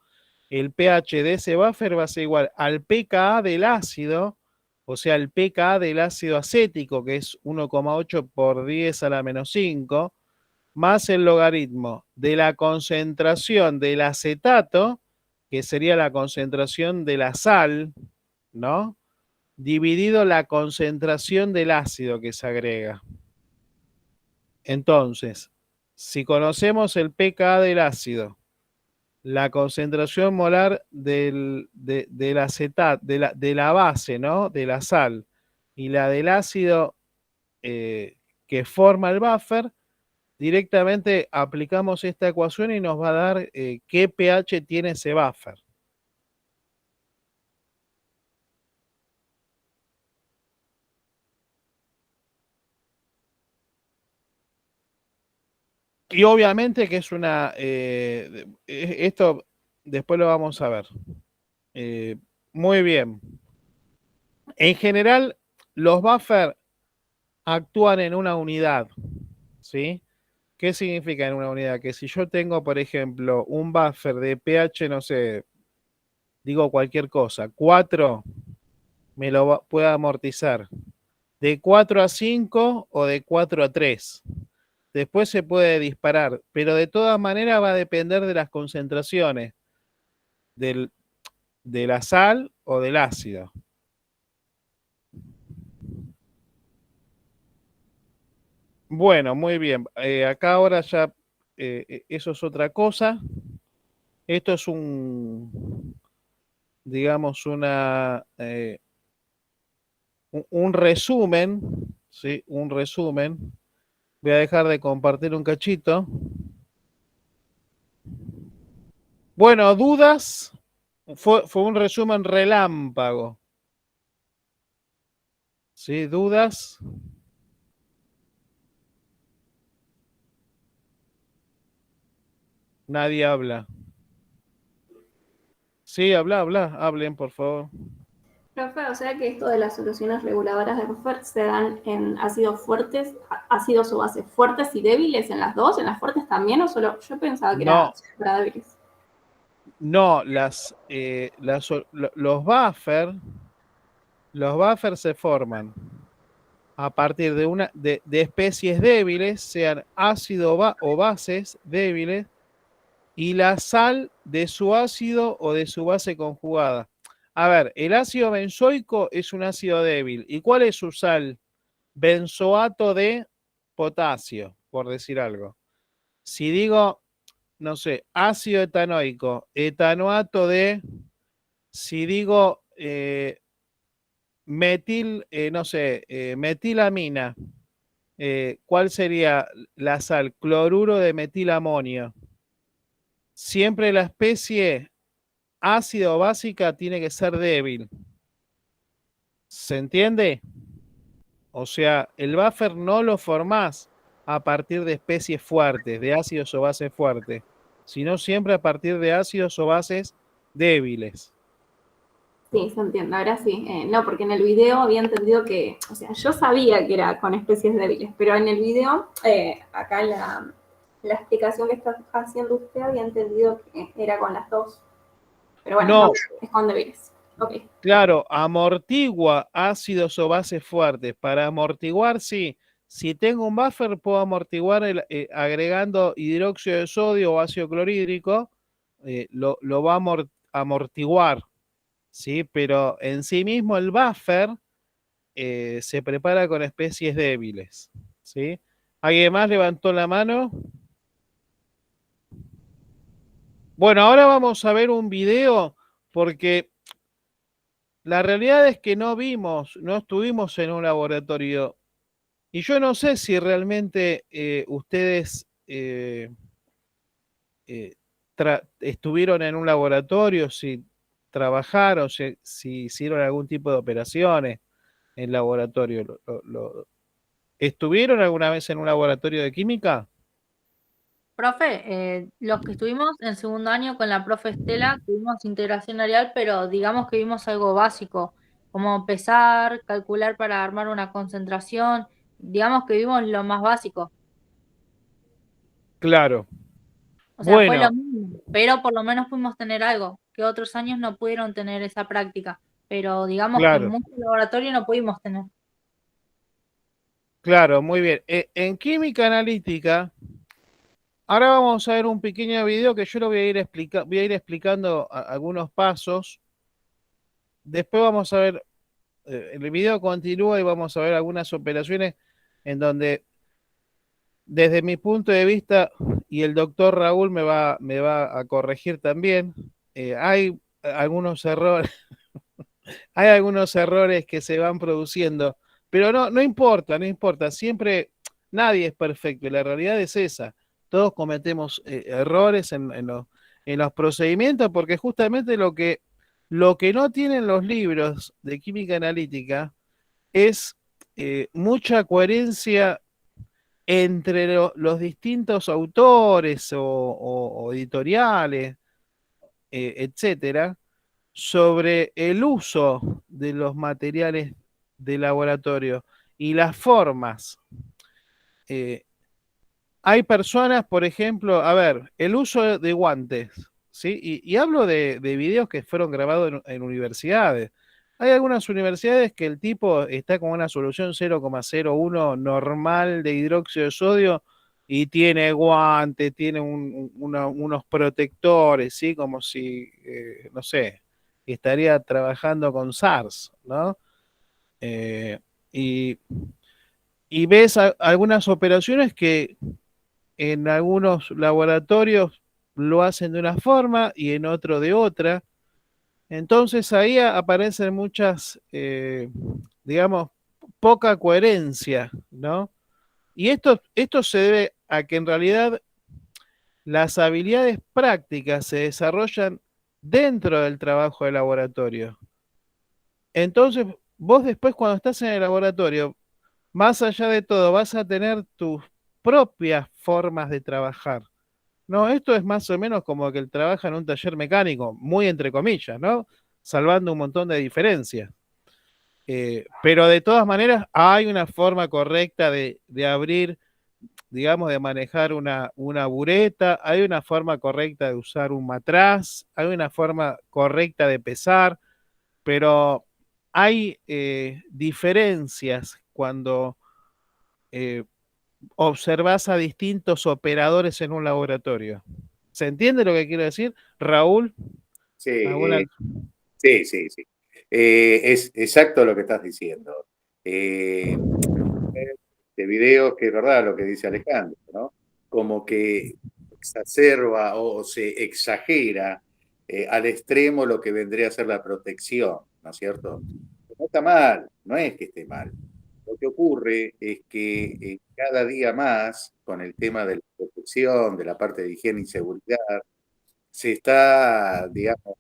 el pH de ese buffer va a ser igual al pKa del ácido, o sea, el pKa del ácido acético, que es 1,8 por 10 a la menos 5, más el logaritmo de la concentración del acetato, que sería la concentración de la sal, ¿no? Dividido la concentración del ácido que se agrega. Entonces, si conocemos el pKa del ácido, la concentración molar del acetato, de la base, ¿no? De la sal, y la del ácido que forma el buffer, directamente aplicamos esta ecuación y nos va a dar qué pH tiene ese buffer. Y obviamente que es una... esto después lo vamos a ver. Muy bien. En general, los buffers actúan en una unidad, ¿sí? ¿Qué significa en una unidad? Que si yo tengo, por ejemplo, un buffer de pH, no sé, digo cualquier cosa, 4, me lo puede amortizar. De 4 a 5 o de 4 a 3. Después se puede disparar, pero de todas maneras va a depender de las concentraciones de la sal o del ácido. Bueno, muy bien. Acá ahora ya eso es otra cosa. Esto es digamos, un resumen, ¿sí? Un resumen. Voy a dejar de compartir un cachito. Bueno, dudas. Fue un resumen relámpago. ¿Sí? ¿Dudas? Nadie habla. Sí, hablen, por favor. Profe, o sea que esto de las soluciones reguladoras de buffer se dan en ácidos fuertes, ácidos o bases fuertes y débiles en las dos, en las fuertes también, o solo yo pensaba que era No, para débiles. no, los buffers se forman a partir de especies débiles, sean ácido o bases débiles, y la sal de su ácido o de su base conjugada. A ver, el ácido benzoico es un ácido débil. ¿Y cuál es su sal? Benzoato de potasio, por decir algo. Si digo, no sé, ácido etanoico, etanoato de, si digo no sé, metilamina, ¿cuál sería la sal? Cloruro de metilamonio. Siempre la especie ácida o básica tiene que ser débil. ¿Se entiende? O sea, el buffer no lo formás a partir de especies fuertes, de ácidos o bases fuertes, sino siempre a partir de ácidos o bases débiles. Sí, se entiende, ahora sí. No, porque en el video había entendido que, o sea, yo sabía que era con especies débiles, pero en el video, acá en la explicación que está haciendo usted, había entendido que era con las dos. Pero bueno, No, no, es con débiles. Ok. claro, amortigua ácidos o bases fuertes. Para amortiguar, sí. Si tengo un buffer, puedo amortiguar agregando hidróxido de sodio o ácido clorhídrico, lo va a amortiguar, ¿sí? Pero en sí mismo el buffer se prepara con especies débiles, ¿sí? ¿Alguien más levantó la mano? Bueno, ahora vamos a ver un video porque la realidad es que no estuvimos en un laboratorio y yo no sé si realmente ustedes eh, estuvieron en un laboratorio, si trabajaron, si hicieron algún tipo de operaciones en laboratorio. ¿Estuvieron alguna vez en un laboratorio de química? Profe, los que estuvimos en segundo año con la profe Estela, tuvimos integración areal, pero digamos que vimos algo básico, como pesar, calcular para armar una concentración, digamos que vimos lo más básico. Claro. O sea, fue lo Bueno, mismo, pero por lo menos pudimos tener algo, que otros años no pudieron tener esa práctica, pero digamos que en claro, muchos laboratorios no pudimos tener. claro, muy bien. En química analítica ahora vamos a ver un pequeño video que yo lo voy a ir explicando algunos pasos. Después vamos a ver, el video continúa y vamos a ver algunas operaciones en donde, desde mi punto de vista, y el doctor Raúl me va a corregir también, hay algunos errores, hay algunos errores que se van produciendo, pero no importa, no importa, siempre nadie es perfecto y la realidad es esa. Todos cometemos errores en los procedimientos porque justamente lo que no tienen los libros de química analítica es mucha coherencia entre los distintos autores o editoriales, etcétera, sobre el uso de los materiales de laboratorio y las formas. Eh, Hay personas, por ejemplo, a ver, el uso de guantes, ¿sí? Y hablo de videos que fueron grabados en universidades. Hay algunas universidades que el tipo está con una solución 0,01 normal de hidróxido de sodio y tiene guantes, tiene unos protectores, ¿sí? Como si, no sé, estaría trabajando con SARS, ¿no? Eh, y, y ves algunas operaciones que en algunos laboratorios lo hacen de una forma y en otro de otra. Entonces ahí aparecen muchas, digamos, poca coherencia, ¿no? Y esto se debe a que en realidad las habilidades prácticas se desarrollan dentro del trabajo de laboratorio. Entonces, vos después cuando estás en el laboratorio, más allá de todo, vas a tener tus propias formas de trabajar. No, esto es más o menos como que él trabaja en un taller mecánico, muy entre comillas, ¿no? Salvando un montón de diferencias. Pero de todas maneras hay una forma correcta de abrir, digamos, de manejar una bureta, hay una forma correcta de usar un matraz, hay una forma correcta de pesar, pero hay diferencias cuando eh, observas a distintos operadores en un laboratorio. ¿Se entiende lo que quiero decir? Raúl, Sí, ¿alguna? sí, sí, sí. Es exacto lo que estás diciendo. Eh, de videos que es verdad lo que dice Alejandro, ¿no? Como que exacerba o se exagera al extremo lo que vendría a ser la protección, ¿no es cierto? No está mal, no es que esté mal. Lo que ocurre es que cada día más, con el tema de la protección, de la parte de higiene y seguridad, se está, digamos,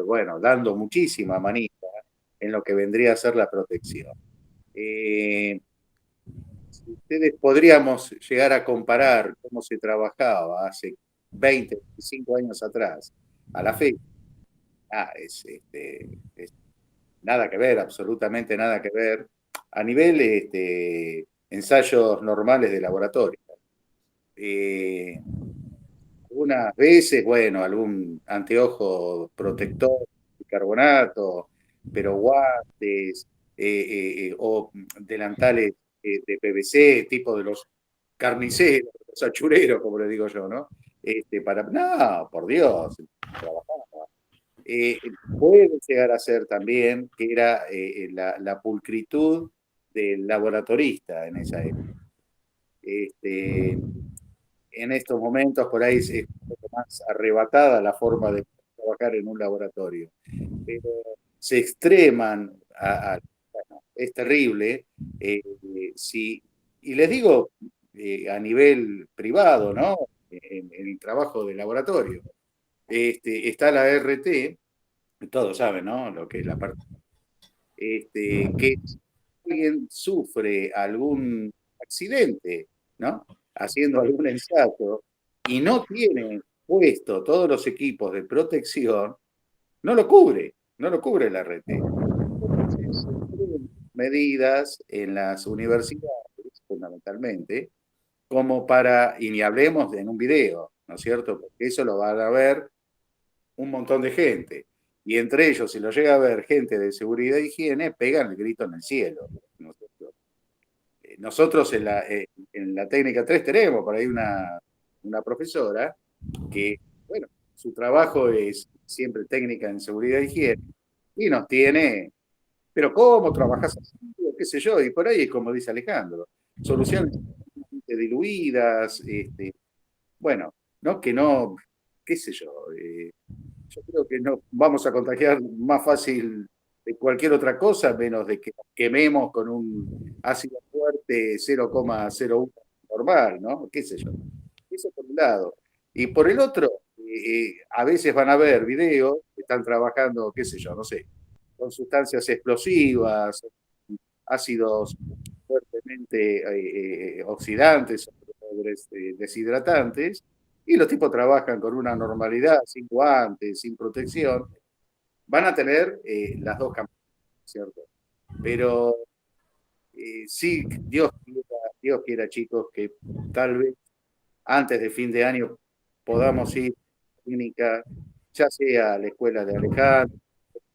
bueno, dando muchísima manita en lo que vendría a ser la protección. Eh, si ustedes podríamos llegar a comparar cómo se trabajaba hace 20, 25 años atrás a la fecha, es nada que ver, absolutamente nada que ver, a nivel ensayos normales de laboratorio. Eh, Algunas veces, bueno, algún anteojo protector, bicarbonato, pero guantes o delantales de PVC, tipo de los carniceros, los achureros, como le digo yo, ¿no? No, por Dios, trabajaba. Puede llegar a ser también que era la pulcritud del laboratorista en esa época. Este, en estos momentos por ahí es un poco más arrebatada la forma de trabajar en un laboratorio, pero se extreman bueno, es terrible. Si, y les digo a nivel privado, ¿no? En el trabajo de laboratorio. Está la RT, todos saben, ¿no? Lo que es la parte, que alguien sufre algún accidente, ¿no? Haciendo algún ensayo y no tiene puesto todos los equipos de protección, no lo cubre la RT. Entonces, medidas en las universidades, fundamentalmente, como para, y ni hablemos en un video, ¿no es cierto? Porque eso lo van a ver un montón de gente. Y entre ellos, si lo llega a ver gente de seguridad e higiene, pegan el grito en el cielo, ¿no es cierto? Nosotros en la técnica 3 tenemos por ahí una profesora que, bueno, su trabajo es siempre técnica en seguridad e higiene y nos tiene, pero ¿cómo trabajas así? ¿Qué sé yo? Y por ahí es como dice Alejandro, soluciones diluidas, bueno, ¿no? Que no, qué sé yo creo que no vamos a contagiar más fácil de cualquier otra cosa, menos de que nos quememos con un ácido fuerte 0,01 normal, ¿no? ¿Qué sé yo? Eso por un lado. Y por el otro, a veces van a ver videos que están trabajando, qué sé yo, no sé, con sustancias explosivas, ácidos fuertemente oxidantes o deshidratantes, y los tipos trabajan con una normalidad, sin guantes, sin protección, van a tener las dos campañas, ¿cierto? Pero sí, Dios quiera, chicos, que tal vez antes de fin de año podamos ir a la clínica, ya sea a la escuela de Alejandro,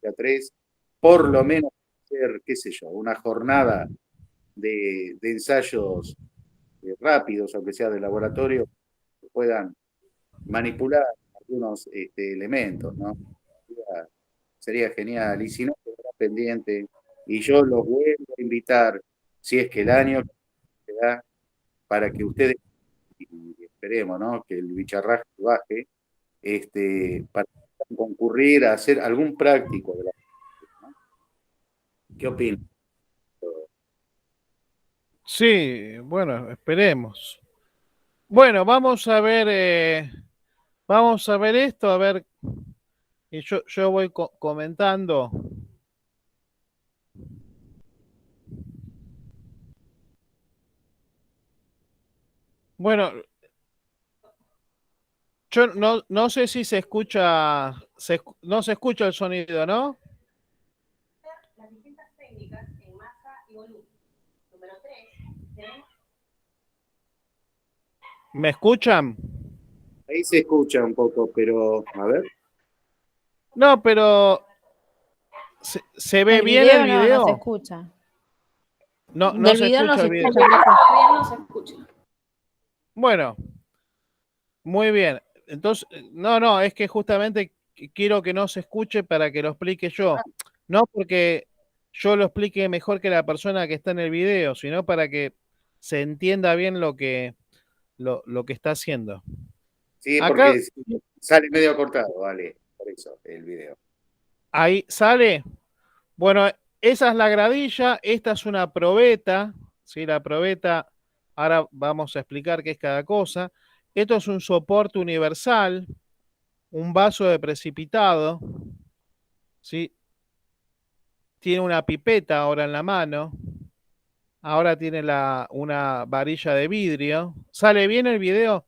a 3, por lo menos hacer, qué sé yo, una jornada de ensayos rápidos, aunque sea de laboratorio, que puedan manipular algunos elementos, ¿no? Sería genial. Y si no, quedará pendiente. Y yo los vuelvo a invitar, si es que el año se da, para que ustedes, y esperemos, ¿no? Que el bicharraje baje, para concurrir a hacer algún práctico de la, ¿no? ¿Qué opinan? Sí, bueno, esperemos. Bueno, vamos a ver esto, a ver, y yo voy comentando. Bueno, yo no sé si se escucha, no se escucha el sonido, ¿no? Las distintas técnicas en masa y volumen. Número 3, tenemos... ¿Me escuchan? Ahí se escucha un poco, pero a ver. No, pero ¿se ve El bien el video no se video? escucha. No Del se video no escucha se el video. escucha, profe. Todavía no se escucha. Bueno, muy bien. Entonces, no, es que justamente quiero que no se escuche para que lo explique yo. No porque yo lo explique mejor que la persona que está en el video, sino para que se entienda bien lo que está haciendo. Sí, Acá, porque sale medio cortado, vale, por eso el video. ahí sale. Bueno, esa es la gradilla, esta es una probeta, ¿sí? La probeta, ahora vamos a explicar qué es cada cosa. Esto es un soporte universal, un vaso de precipitado, ¿sí? Tiene una pipeta ahora en la mano, ahora tiene una varilla de vidrio. ¿Sale bien el video?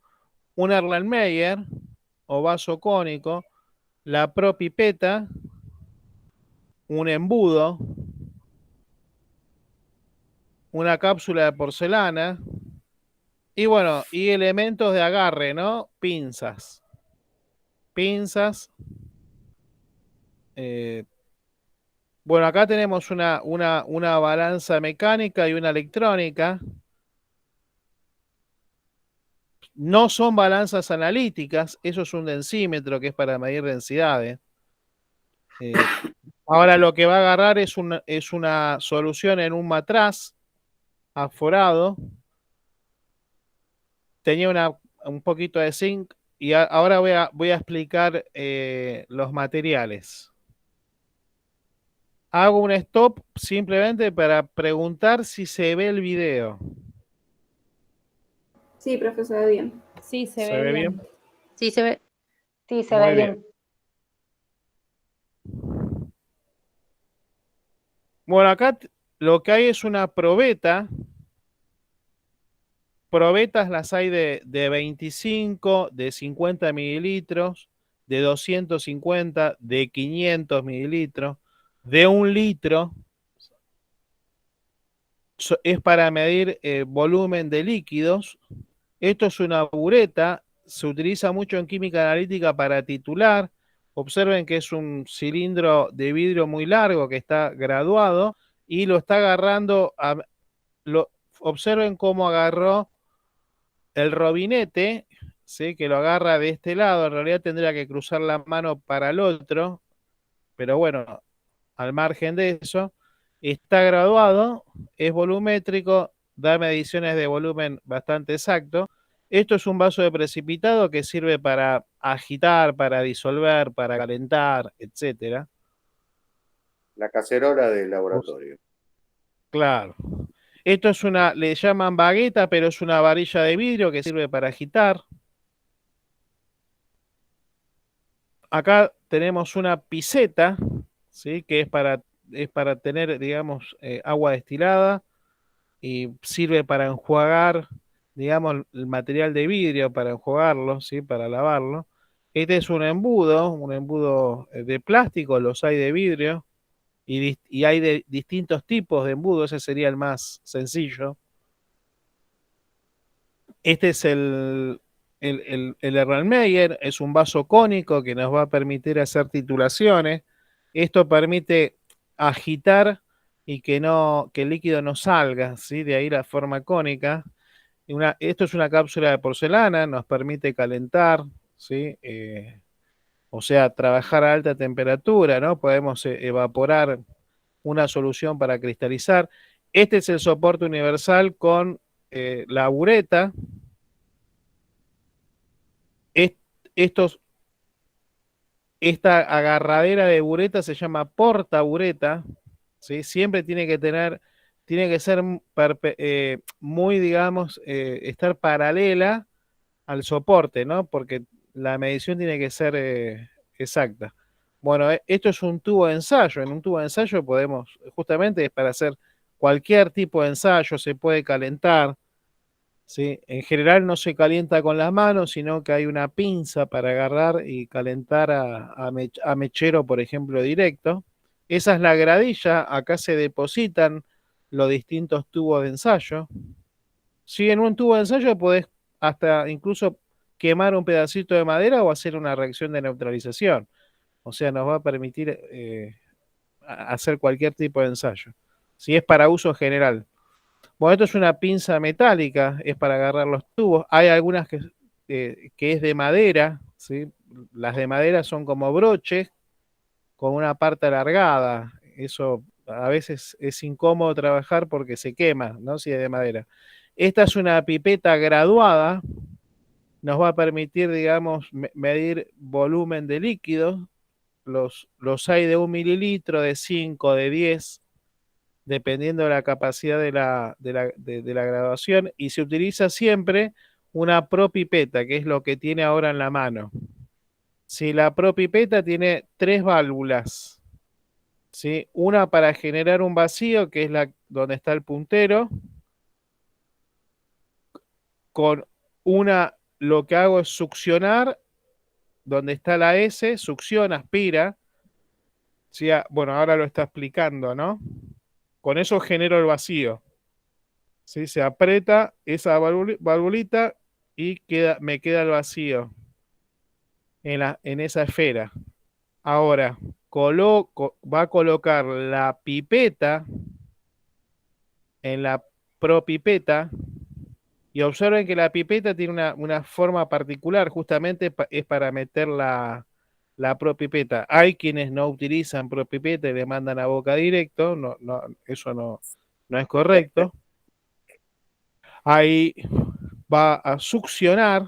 Un Erlenmeyer o vaso cónico, la propipeta, un embudo, una cápsula de porcelana y bueno, y elementos de agarre, ¿no? Pinzas. Pinzas. eh, bueno, acá tenemos una balanza mecánica y una electrónica. No son balanzas analíticas, eso es un densímetro que es para medir densidades. Ahora lo que va a agarrar es una solución en un matraz aforado. Tenía un poquito de zinc y ahora voy a explicar los materiales. Hago un stop simplemente para preguntar si se ve el video. Sí, profesor, bien. Sí, se ¿Se ve ve bien. bien? Sí, se ve. Sí, se Muy ve bien. bien. Bueno, acá lo que hay es una probeta. Probetas las hay de 25, de 50 mililitros, de 250, de 500 mililitros, de 1 litro. Es para medir volumen de líquidos. Esto es una bureta, se utiliza mucho en química analítica para titular. Observen que es un cilindro de vidrio muy largo que está graduado y lo está agarrando. Observen cómo agarró el robinete ¿sí? Que lo agarra de este lado, en realidad tendría que cruzar la mano para el otro, pero bueno, al margen de eso, está graduado, es volumétrico, da mediciones de volumen bastante exacto. Esto es un vaso de precipitado que sirve para agitar, para disolver, para calentar, etcétera. La cacerola del O- laboratorio. Claro. Esto es una, le llaman bagueta, pero es una varilla de vidrio que sirve para agitar. Acá tenemos una piseta, ¿sí? Que es para tener, digamos, agua destilada y sirve para enjuagar, digamos, el material de vidrio para enjuagarlo, ¿sí? Para lavarlo. Este es un embudo de plástico, los hay de vidrio y hay de distintos tipos de embudo, ese sería el más sencillo. Este es el Erlenmeyer, es un vaso cónico que nos va a permitir hacer titulaciones. Esto permite agitar y que el líquido no salga, ¿sí? De ahí la forma cónica. Esto es una cápsula de porcelana, nos permite calentar, ¿sí? O sea, trabajar a alta temperatura, ¿no? Podemos evaporar una solución para cristalizar. Este es el soporte universal con la bureta. Es- estos, esta agarradera de bureta se llama portabureta, ¿sí? Siempre tiene que ser muy, digamos, estar paralela al soporte, ¿no? Porque la medición tiene que ser exacta. Bueno, esto es un tubo de ensayo. En un tubo de ensayo podemos, justamente es para hacer cualquier tipo de ensayo, se puede calentar, ¿sí? En general no se calienta con las manos, sino que hay una pinza para agarrar y calentar a mechero, por ejemplo, directo. Esa es la gradilla, acá se depositan los distintos tubos de ensayo. Si en un tubo de ensayo podés hasta incluso quemar un pedacito de madera o hacer una reacción de neutralización. O sea, nos va a permitir hacer cualquier tipo de ensayo. Si es para uso general. Bueno, esto es una pinza metálica, es para agarrar los tubos. Hay algunas que es de madera, ¿sí? Las de madera son como broches con una parte alargada. Eso a veces es incómodo trabajar porque se quema, ¿no? Si es de madera. Esta es una pipeta graduada, nos va a permitir, digamos, medir volumen de líquidos. Los hay de 1 mililitro, de 5, de 10, dependiendo de la capacidad de la graduación, y se utiliza siempre una propipeta, que es lo que tiene ahora en la mano. Si la propipeta tiene 3 válvulas, ¿sí? Una para generar un vacío, que es donde está el puntero, con una, lo que hago es succionar, donde está la S, succiona, aspira, ¿sí? Bueno, ahora lo está explicando, ¿no? Con eso genero el vacío. ¿Sí? Se aprieta esa valvulita y me queda el vacío en esa esfera. Ahora, va a colocar la pipeta en la propipeta y observen que la pipeta tiene una forma particular, justamente es para meter la propipeta. Hay quienes no utilizan propipeta y le mandan a boca directo, eso no es correcto. Ahí va a succionar,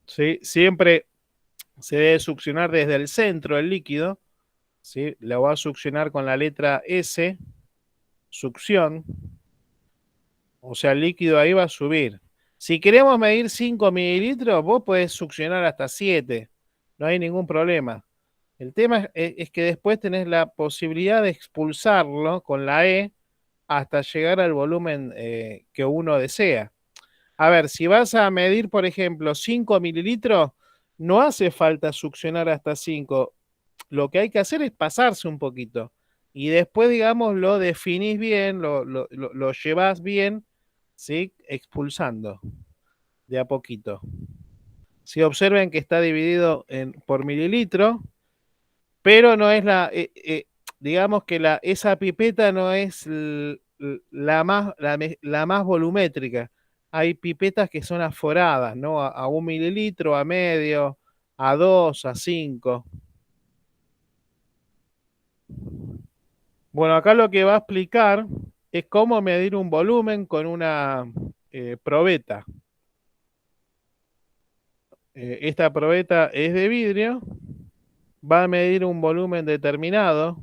¿sí? Siempre se debe succionar desde el centro del líquido, ¿sí? Lo va a succionar con la letra S, succión, o sea, el líquido ahí va a subir. Si queremos medir 5 mililitros, vos podés succionar hasta 7, no hay ningún problema. El tema es que después tenés la posibilidad de expulsarlo con la E hasta llegar al volumen que uno desea. A ver, si vas a medir, por ejemplo, 5 mililitros, no hace falta succionar hasta 5. Lo que hay que hacer es pasarse un poquito. Y después, digamos, lo definís bien, lo llevas bien, ¿sí? Expulsando de a poquito. Si observen que está dividido por mililitro, pero no es digamos que esa pipeta no es la más volumétrica. hay pipetas que son aforadas, ¿no? A 1 mililitro, a medio, a 2, a 5. Bueno, acá lo que va a explicar es cómo medir un volumen con una probeta. Esta probeta es de vidrio, va a medir un volumen determinado.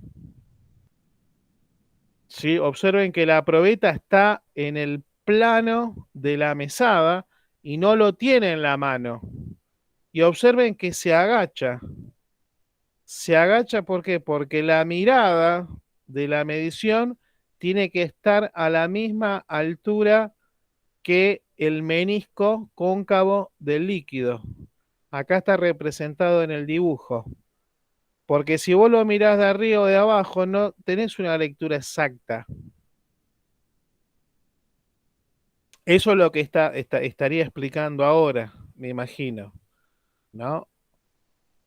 ¿Sí? Observen que la probeta está en el plano de la mesada y no lo tiene en la mano. Y observen que se agacha. Se agacha, ¿por qué? Porque la mirada de la medición tiene que estar a la misma altura que el menisco cóncavo del líquido. Acá está representado en el dibujo. Porque si vos lo mirás de arriba o de abajo, no tenés una lectura exacta. Eso es lo que estaría explicando ahora, me imagino, ¿no?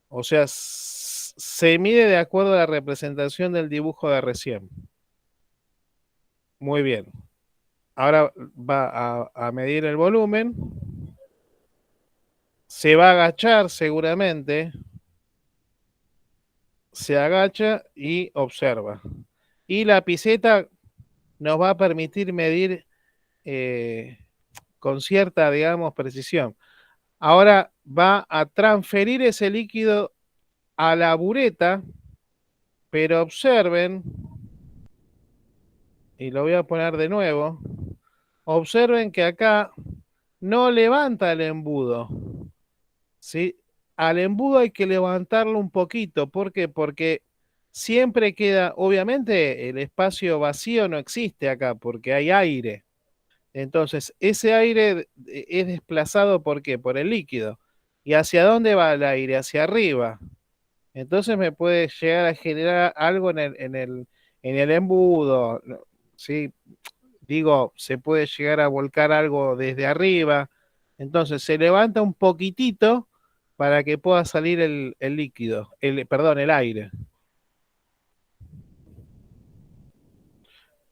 O sea, se mide de acuerdo a la representación del dibujo de recién. Muy bien. Ahora va a medir el volumen. Se va a agachar seguramente. Se agacha y observa. Y la piseta nos va a permitir medir con cierta, digamos, precisión. Ahora va a transferir ese líquido a la bureta, pero observen, y lo voy a poner de nuevo, observen que acá no levanta el embudo, ¿sí? Al embudo hay que levantarlo un poquito. ¿Por qué? Porque siempre queda, obviamente el espacio vacío no existe acá, porque hay aire. Entonces, ese aire es desplazado, ¿por qué? Por el líquido. ¿Y hacia dónde va el aire? Hacia arriba. Entonces me puede llegar a generar algo en el embudo, ¿sí? Digo, se puede llegar a volcar algo desde arriba. Entonces se levanta un poquitito para que pueda salir el líquido, perdón, el aire.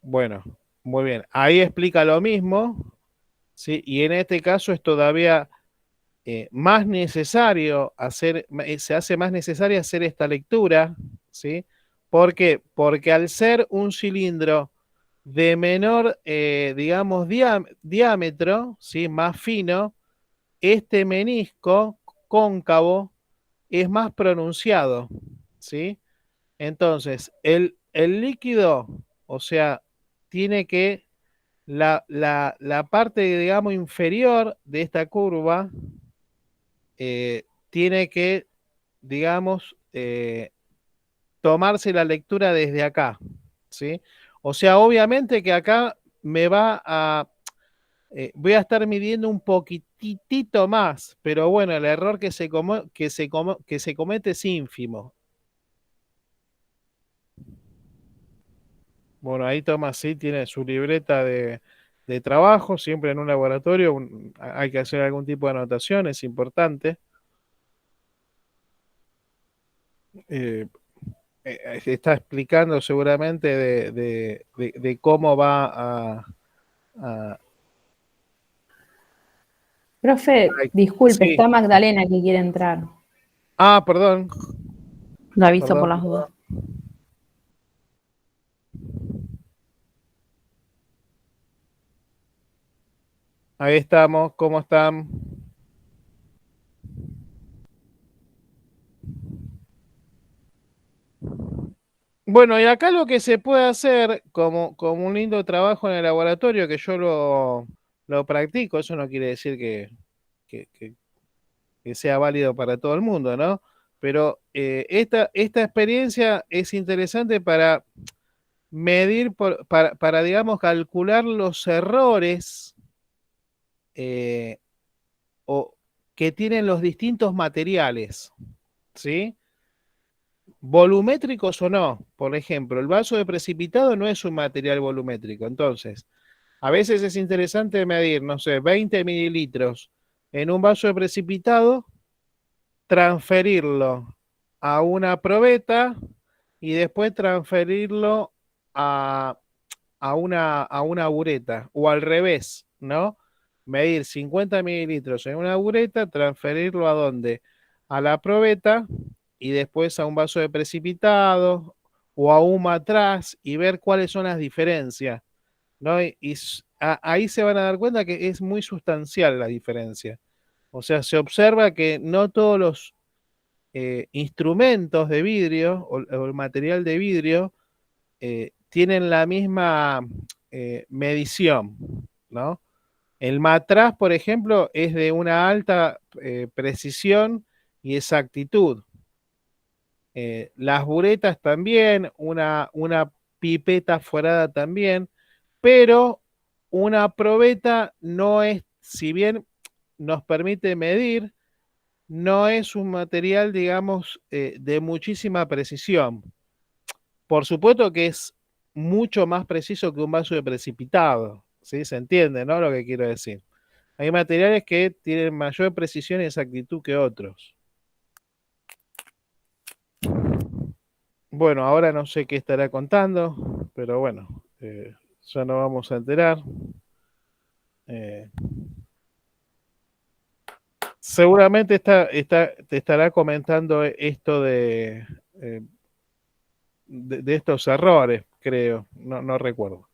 Bueno, muy bien. Ahí explica lo mismo, ¿sí? Y en este caso es todavía más necesario hacer, se hace más necesario hacer esta lectura, ¿sí? ¿Por qué? Porque al ser un cilindro de menor, digamos, diámetro, ¿sí? Más fino, este menisco cóncavo es más pronunciado, ¿sí? Entonces, el líquido, o sea, tiene que la parte, digamos, inferior de esta curva tiene que, digamos, tomarse la lectura desde acá, ¿sí? O sea, obviamente que acá me va a, voy a estar midiendo un poquitito más, pero bueno, el error que se comete es ínfimo. Bueno, ahí Tomás sí tiene su libreta de trabajo, siempre en un laboratorio hay que hacer algún tipo de anotación, es importante. Eh, está explicando seguramente de cómo va a- Profe, disculpe, sí. está Magdalena que quiere entrar. Ah, perdón, Lo aviso por perdón. las dudas. Ahí estamos, ¿cómo están? Bueno, y acá lo que se puede hacer como un lindo trabajo en el laboratorio, que yo lo practico, eso no quiere decir que, que- que sea válido para todo el mundo, ¿no? Pero esta experiencia es interesante para medir, para, digamos, calcular los errores eh, que tienen los distintos materiales, ¿sí? Volumétricos o no. Por ejemplo, el vaso de precipitado no es un material volumétrico. Entonces, a veces es interesante medir, no sé, 20 mililitros en un vaso de precipitado, transferirlo a una probeta y después transferirlo a una bureta o al revés, ¿no? medir 50 mililitros en una bureta, transferirlo ¿a dónde? A la probeta y después a un vaso de precipitado o a un matraz y ver cuáles son las diferencias, ¿no? Ahí se van a dar cuenta que es muy sustancial la diferencia. O sea, se observa que no todos los instrumentos de vidrio o el material de vidrio tienen la misma medición, ¿no? El matraz, por ejemplo, es de una alta precisión y exactitud. Las buretas también, una pipeta forada también, pero una probeta no es, si bien nos permite medir, no es un material, digamos, de muchísima precisión. Por supuesto que es mucho más preciso que un vaso de precipitado, ¿sí? Se entiende, ¿no? Lo que quiero decir. Hay materiales que tienen mayor precisión y exactitud que otros. Bueno, ahora no sé qué estará contando, pero bueno, ya nos vamos a enterar. Seguramente te estará comentando esto de estos errores, creo, no recuerdo.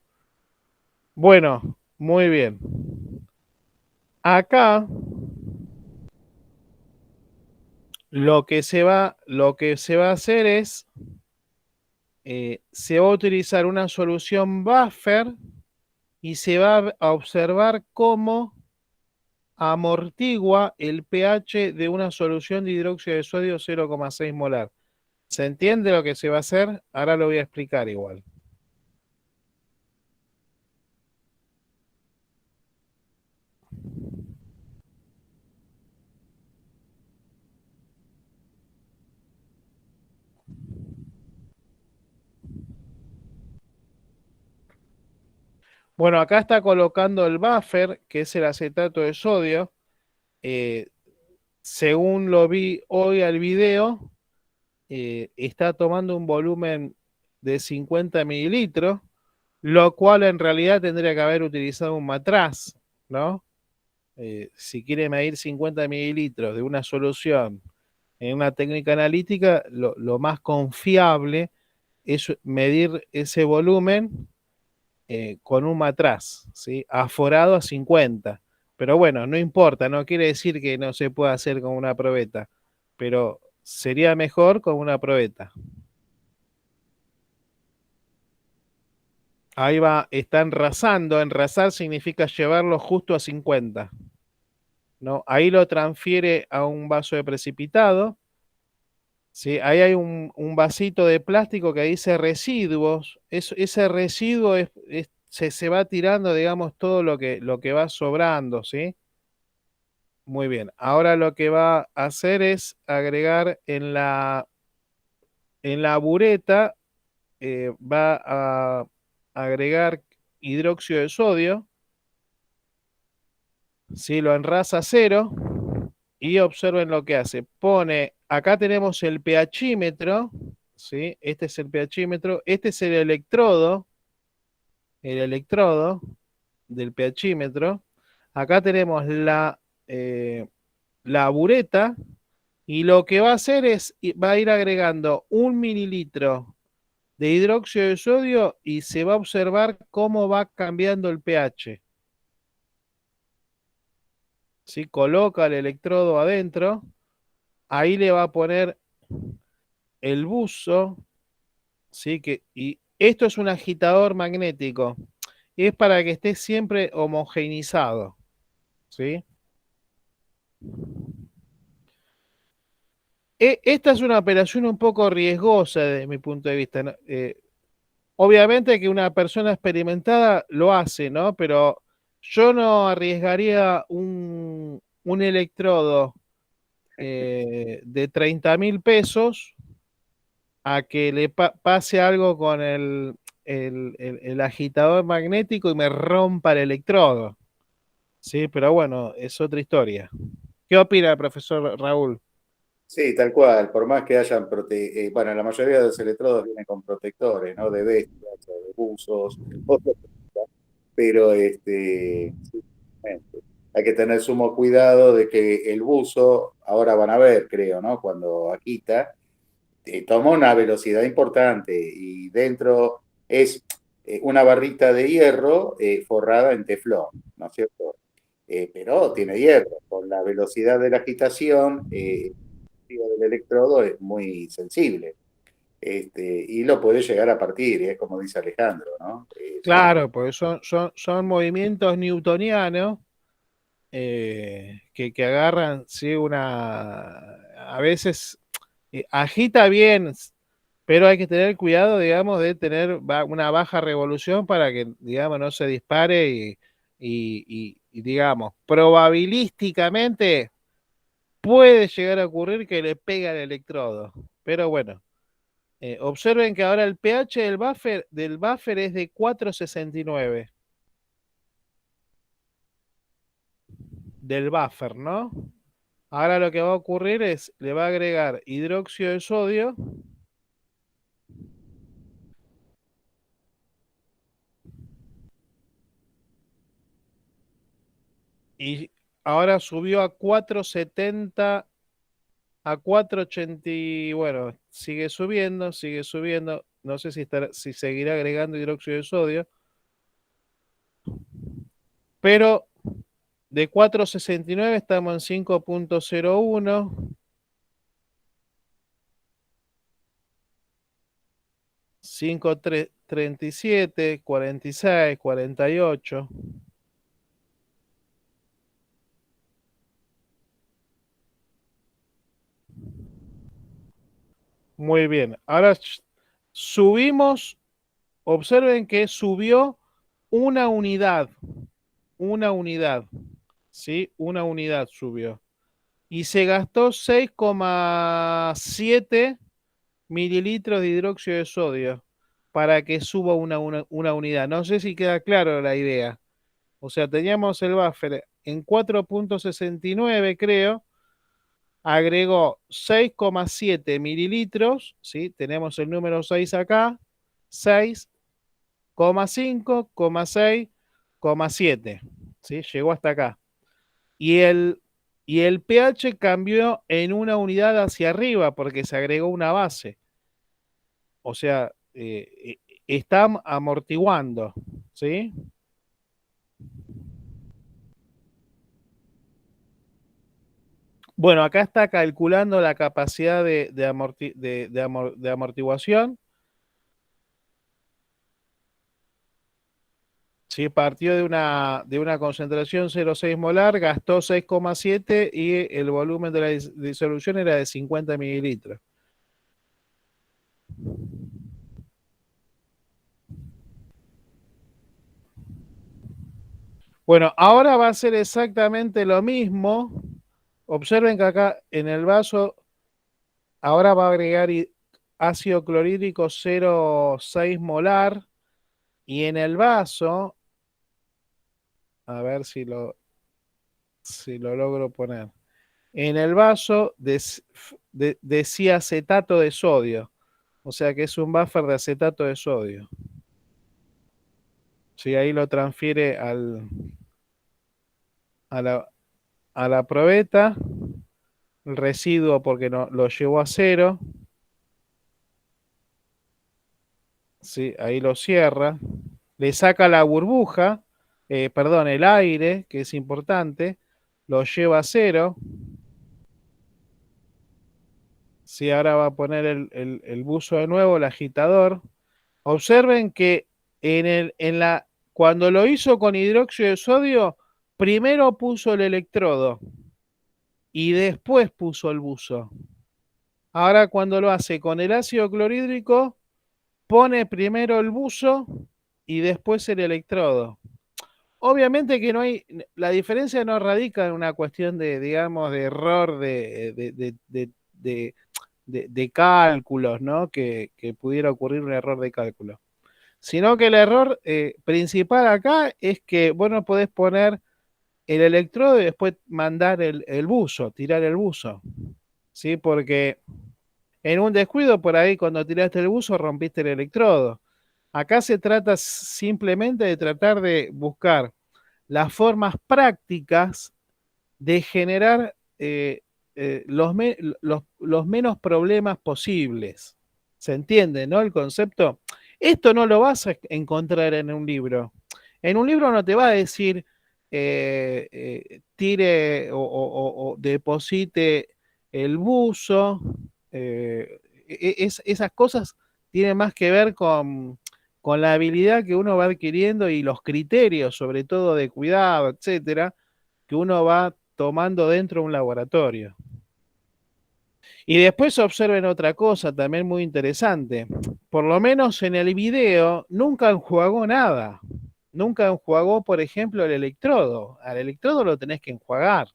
Bueno, muy bien. Acá lo que se va a hacer es, se va a utilizar una solución buffer y se va a observar cómo amortigua el pH de una solución de hidróxido de sodio 0,6 molar. ¿Se entiende lo que se va a hacer? Ahora lo voy a explicar igual. Bueno, acá está colocando el buffer, que es el acetato de sodio. Según lo vi hoy al video, está tomando un volumen de 50 mililitros, lo cual en realidad tendría que haber utilizado un matraz, ¿no? Si quiere medir 50 mililitros de una solución en una técnica analítica, lo más confiable es medir ese volumen con un matraz, ¿sí? Aforado a 50. Pero bueno, no importa, no quiere decir que no se pueda hacer con una probeta, pero sería mejor con una probeta. Ahí va, está enrasando. Enrasar significa llevarlo justo a 50, ¿no? Ahí lo transfiere a un vaso de precipitado. ¿Sí? Ahí hay un vasito de plástico que dice residuos. Ese residuo se va tirando, digamos, todo lo que va sobrando, ¿sí? Muy bien. Ahora lo que va a hacer es agregar en la bureta, va a agregar hidróxido de sodio, ¿sí? Lo enrasa a 0 y observen lo que hace. Acá tenemos el pHímetro, ¿sí? Este es el pHímetro, este es el electrodo del pHímetro. Acá tenemos la bureta y lo que va a hacer es, va a ir agregando 1 mililitro de hidróxido de sodio y se va a observar cómo va cambiando el pH. ¿Sí? Coloca el electrodo adentro, ahí le va a poner el buzo, ¿sí? Y esto es un agitador magnético, es para que esté siempre homogeneizado, ¿sí? Esta es una operación un poco riesgosa desde mi punto de vista, ¿no? Obviamente que una persona experimentada lo hace, ¿no? Pero yo no arriesgaría un electrodo de 30.000 pesos a que le pase algo con el agitador magnético y me rompa el electrodo. Sí, pero bueno, es otra historia. ¿Qué opina el profesor Raúl? Sí, tal cual, por más que hayan, bueno, la mayoría de los electrodos vienen con protectores, ¿no? De bestias o de buzos, pero sí, hay que tener sumo cuidado de que el buzo, ahora van a ver, creo, ¿no? Cuando agita, toma una velocidad importante y dentro es una barrita de hierro forrada en teflón, ¿no es cierto? Pero tiene hierro. Con la velocidad de la agitación, el filo del electrodo es muy sensible. Y lo puede llegar a partir, es como dice Alejandro, ¿no? Claro, pues son movimientos newtonianos que agarran, sí, a veces agita bien, pero hay que tener cuidado, digamos, de tener una baja revolución para que, digamos, no se dispare y, digamos, probabilísticamente puede llegar a ocurrir que le pega el electrodo. Pero bueno, observen que ahora el pH del buffer es de 4,69. Del buffer, ¿no? Ahora lo que va a ocurrir es, le va a agregar hidróxido de sodio y ahora subió a 4,70, a 4,80, bueno, sigue subiendo. No sé si seguirá agregando hidróxido de sodio, pero de 4,69 estamos en 5,01, 5,37, 46, 48. Muy bien. Ahora subimos. Observen que subió una unidad, ¿sí? Una unidad subió. Y se gastó 6,7 mililitros de hidróxido de sodio para que suba una unidad. No sé si queda claro la idea. O sea, teníamos el buffer en 4,69, creo. Agregó 6,7 mililitros, ¿sí? Tenemos el número 6 acá. 6,5, 6, 7, ¿sí? Llegó hasta acá. Y el pH cambió en una unidad hacia arriba porque se agregó una base. O sea, está amortiguando, ¿sí? Bueno, acá está calculando la capacidad de amortiguación. Sí, partió de una concentración 0,6 molar, gastó 6,7 y el volumen de la disolución era de 50 mililitros. Bueno, ahora va a ser exactamente lo mismo. Observen que acá en el vaso ahora va a agregar ácido clorhídrico 0,6 molar y en el vaso, a ver si lo logro poner. En el vaso decía acetato de sodio, o sea que es un buffer de acetato de sodio. Sí, ahí lo transfiere a la probeta, el residuo porque no, lo llevó a cero. Sí, ahí lo cierra. Le saca la burbuja, perdón, el aire, que es importante, lo lleva a cero. Sí, ahora va a poner el buzo de nuevo, el agitador. Observen que cuando lo hizo con hidróxido de sodio, primero puso el electrodo y después puso el buzo. Ahora cuando lo hace con el ácido clorhídrico, pone primero el buzo y después el electrodo. Obviamente que la diferencia no radica en una cuestión de, digamos, de error de cálculos, ¿no? Que pudiera ocurrir un error de cálculo. Sino que el error principal acá es que vos no podés poner el electrodo y después mandar el buzo, tirar el buzo. ¿Sí? Porque en un descuido por ahí cuando tiraste el buzo rompiste el electrodo. Acá se trata simplemente de tratar de buscar las formas prácticas de generar los menos problemas posibles. ¿Se entiende, no? El concepto. Esto no lo vas a encontrar en un libro. En un libro no te va a decir tire o deposite el buzo. Esas cosas tienen más que ver con la habilidad que uno va adquiriendo y los criterios, sobre todo de cuidado, etcétera, que uno va tomando dentro de un laboratorio. Y después observen otra cosa también muy interesante. Por lo menos en el video nunca enjuagó nada. Nunca enjuagó, por ejemplo, el electrodo. Al electrodo lo tenés que enjuagar.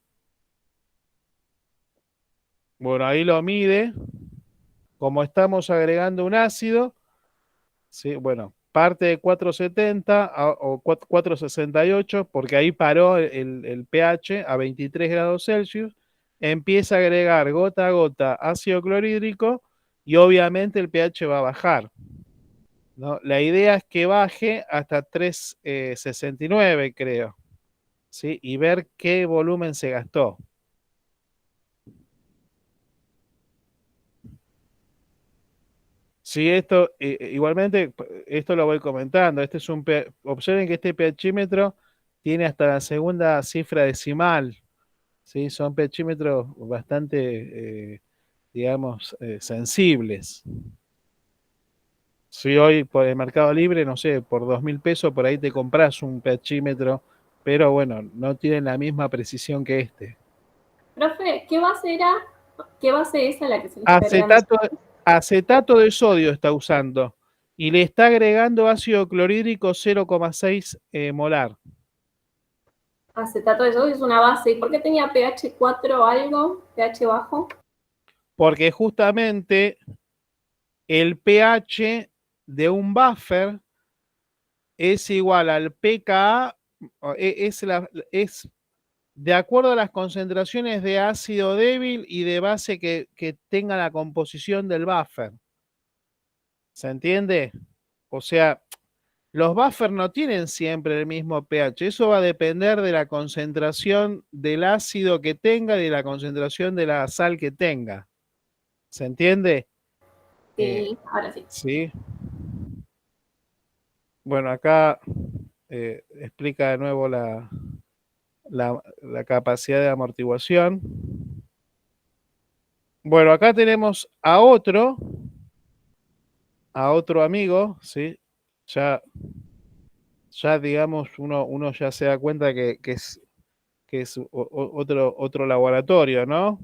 Bueno, ahí lo mide. Como estamos agregando un ácido, ¿sí? Bueno, parte de 470 o 468, porque ahí paró el pH a 23 grados Celsius, empieza a agregar gota a gota ácido clorhídrico y obviamente el pH va a bajar, ¿no? La idea es que baje hasta 3,69, creo, ¿sí? Y ver qué volumen se gastó. Sí, esto, igualmente, esto lo voy comentando. Este es observen que este pHímetro tiene hasta la segunda cifra decimal. ¿Sí? Son pHímetros bastante, digamos, sensibles. Si hoy por el Mercado Libre, no sé, por 2.000 pesos, por ahí te compras un pHímetro, pero bueno, no tienen la misma precisión que este. Profe, ¿qué base era? ¿Qué base es a la que se le está agregando? Acetato de sodio está usando y le está agregando ácido clorhídrico 0,6 molar. Acetato de sodio es una base. ¿Y por qué tenía pH 4 algo? pH bajo. Porque justamente el pH de un buffer es igual al pKa, es de acuerdo a las concentraciones de ácido débil y de base que tenga la composición del buffer. ¿Se entiende? O sea, los buffers no tienen siempre el mismo pH. Eso va a depender de la concentración del ácido que tenga y de la concentración de la sal que tenga. ¿Se entiende? Sí, ahora sí. Sí. Bueno, acá explica de nuevo la capacidad de amortiguación. Bueno, acá tenemos a otro amigo, ¿sí? Ya digamos, uno ya se da cuenta que es otro laboratorio, ¿no?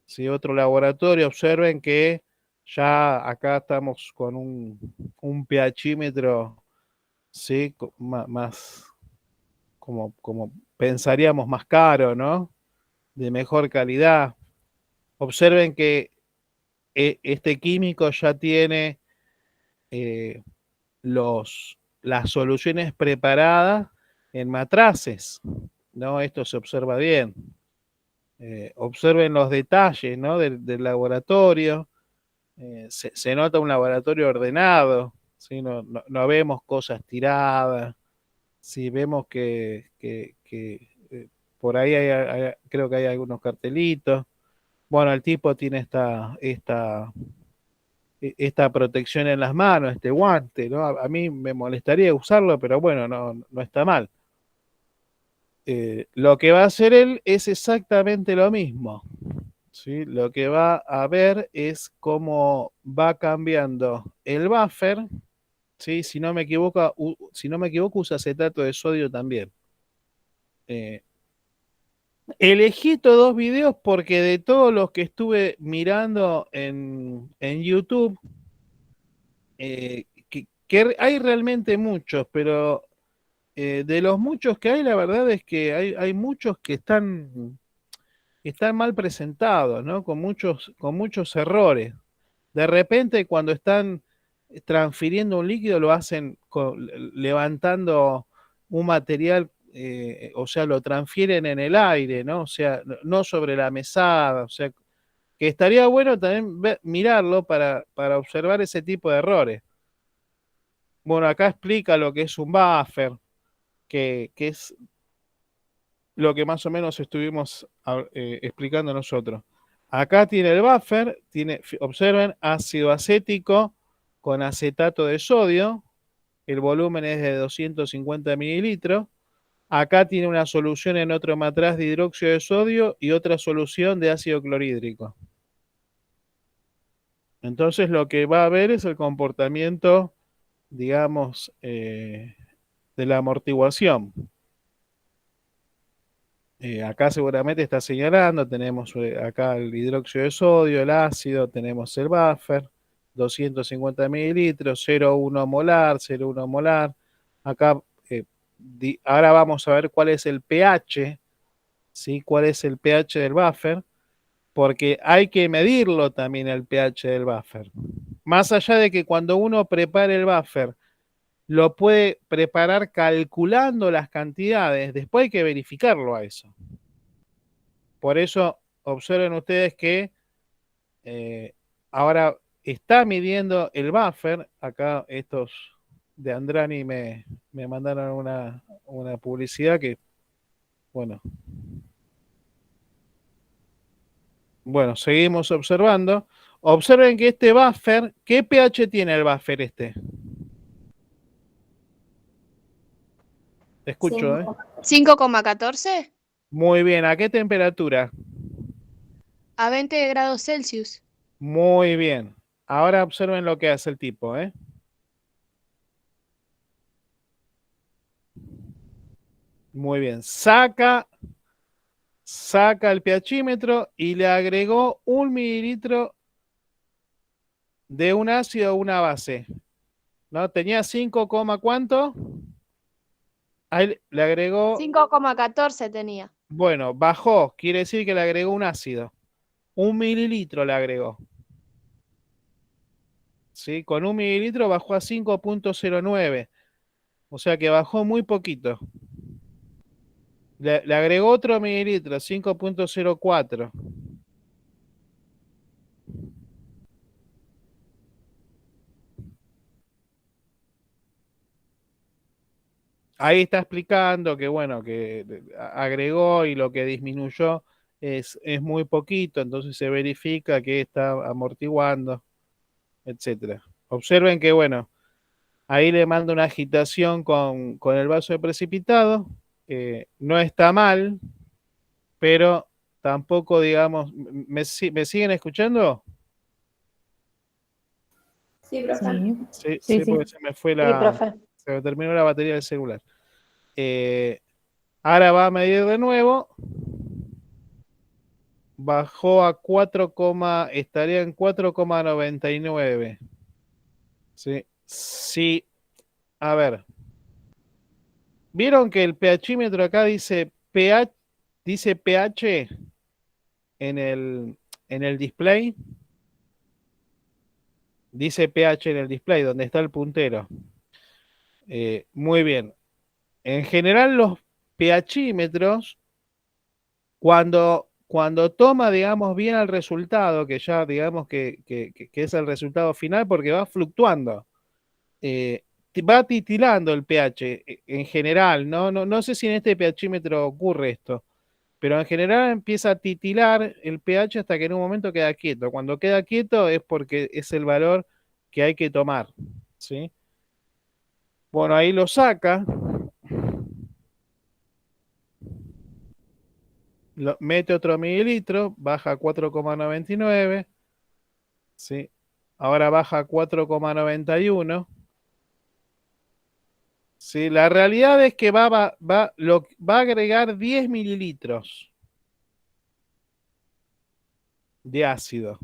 Sí, otro laboratorio. Observen que ya acá estamos con un pHímetro, ¿sí? Más como pensaríamos, más caro, ¿no? De mejor calidad. Observen que este químico ya tiene las soluciones preparadas en matraces, ¿no? Esto se observa bien. Observen los detalles, ¿no? del laboratorio. Se nota un laboratorio ordenado, ¿sí? No vemos cosas tiradas. Sí, vemos que por ahí creo que hay algunos cartelitos. Bueno, el tipo tiene esta protección en las manos, este guante, ¿no? A mí me molestaría usarlo, pero bueno, no está mal. Lo que va a hacer él es exactamente lo mismo, ¿sí? Lo que va a ver es cómo va cambiando el buffer, ¿sí? Si no me equivoco, usa acetato de sodio también. Elegí estos dos videos porque de todos los que estuve mirando en YouTube, que hay realmente muchos, pero de los muchos que hay, la verdad es que hay muchos que están mal presentados, ¿no? Con muchos errores. De repente, cuando están transfiriendo un líquido, lo hacen levantando un material, o sea, lo transfieren en el aire, ¿no? O sea, no sobre la mesada, o sea, que estaría bueno también mirarlo para observar ese tipo de errores. Bueno, acá explica lo que es un buffer, que es lo que más o menos estuvimos explicando nosotros. Acá tiene el buffer, observen, ácido acético con acetato de sodio, el volumen es de 250 mililitros. Acá tiene una solución en otro matraz de hidróxido de sodio y otra solución de ácido clorhídrico. Entonces lo que va a ver es el comportamiento, digamos, de la amortiguación. Acá seguramente está señalando, tenemos acá el hidróxido de sodio, el ácido, tenemos el buffer, 250 mililitros, 0,1 molar, 0,1 molar. Acá, ahora vamos a ver cuál es el pH, ¿sí? ¿Cuál es el pH del buffer? Porque hay que medirlo también el pH del buffer. Más allá de que cuando uno prepare el buffer, lo puede preparar calculando las cantidades, después hay que verificarlo a eso. Por eso observen ustedes que ahora está midiendo el buffer. Acá estos de Andrani me mandaron una publicidad que, bueno, seguimos observando. Observen que este buffer, ¿qué pH tiene el buffer este? Te escucho, ¿eh? 5,14 Muy bien, ¿a qué temperatura? a 20 grados Celsius. Muy bien. Ahora observen lo que hace el tipo, ¿eh? Muy bien. Saca el pHímetro y le agregó 1 mililitro de un ácido a una base. ¿No? Tenía 5, ¿cuánto? Ahí le agregó. 5,14 tenía. Bueno, bajó. Quiere decir que le agregó un ácido. 1 mililitro le agregó. ¿Sí? Con 1 mililitro bajó a 5,09. O sea que bajó muy poquito. Le agregó otro mililitro, 5,04. Ahí está explicando que, bueno, que agregó y lo que disminuyó es muy poquito, entonces se verifica que está amortiguando, etcétera. Observen que, bueno, ahí le manda una agitación con el vaso de precipitado, no está mal, pero tampoco, digamos, ¿me siguen escuchando? Sí, profe. Sí, Sí. porque se me fue Sí, profe. se me terminó la batería del celular. Ahora va a medir de nuevo. Bajó a 4, estaría en 4,99. Sí. Sí. A ver. ¿Vieron que el pHímetro acá dice pH en el display? Dice pH en el display, donde está el puntero. Muy bien. En general, los pHímetros, cuando toma, digamos, bien el resultado, que ya digamos que es el resultado final, porque va fluctuando, va titilando el pH en general, no sé si en este pHímetro ocurre esto, pero en general empieza a titilar el pH hasta que en un momento queda quieto. Cuando queda quieto es porque es el valor que hay que tomar, ¿sí? Bueno, ahí lo saca. Mete otro mililitro, baja a 4,99, ¿sí? Ahora baja a 4,91. ¿Sí? La realidad es que va a agregar 10 mililitros de ácido.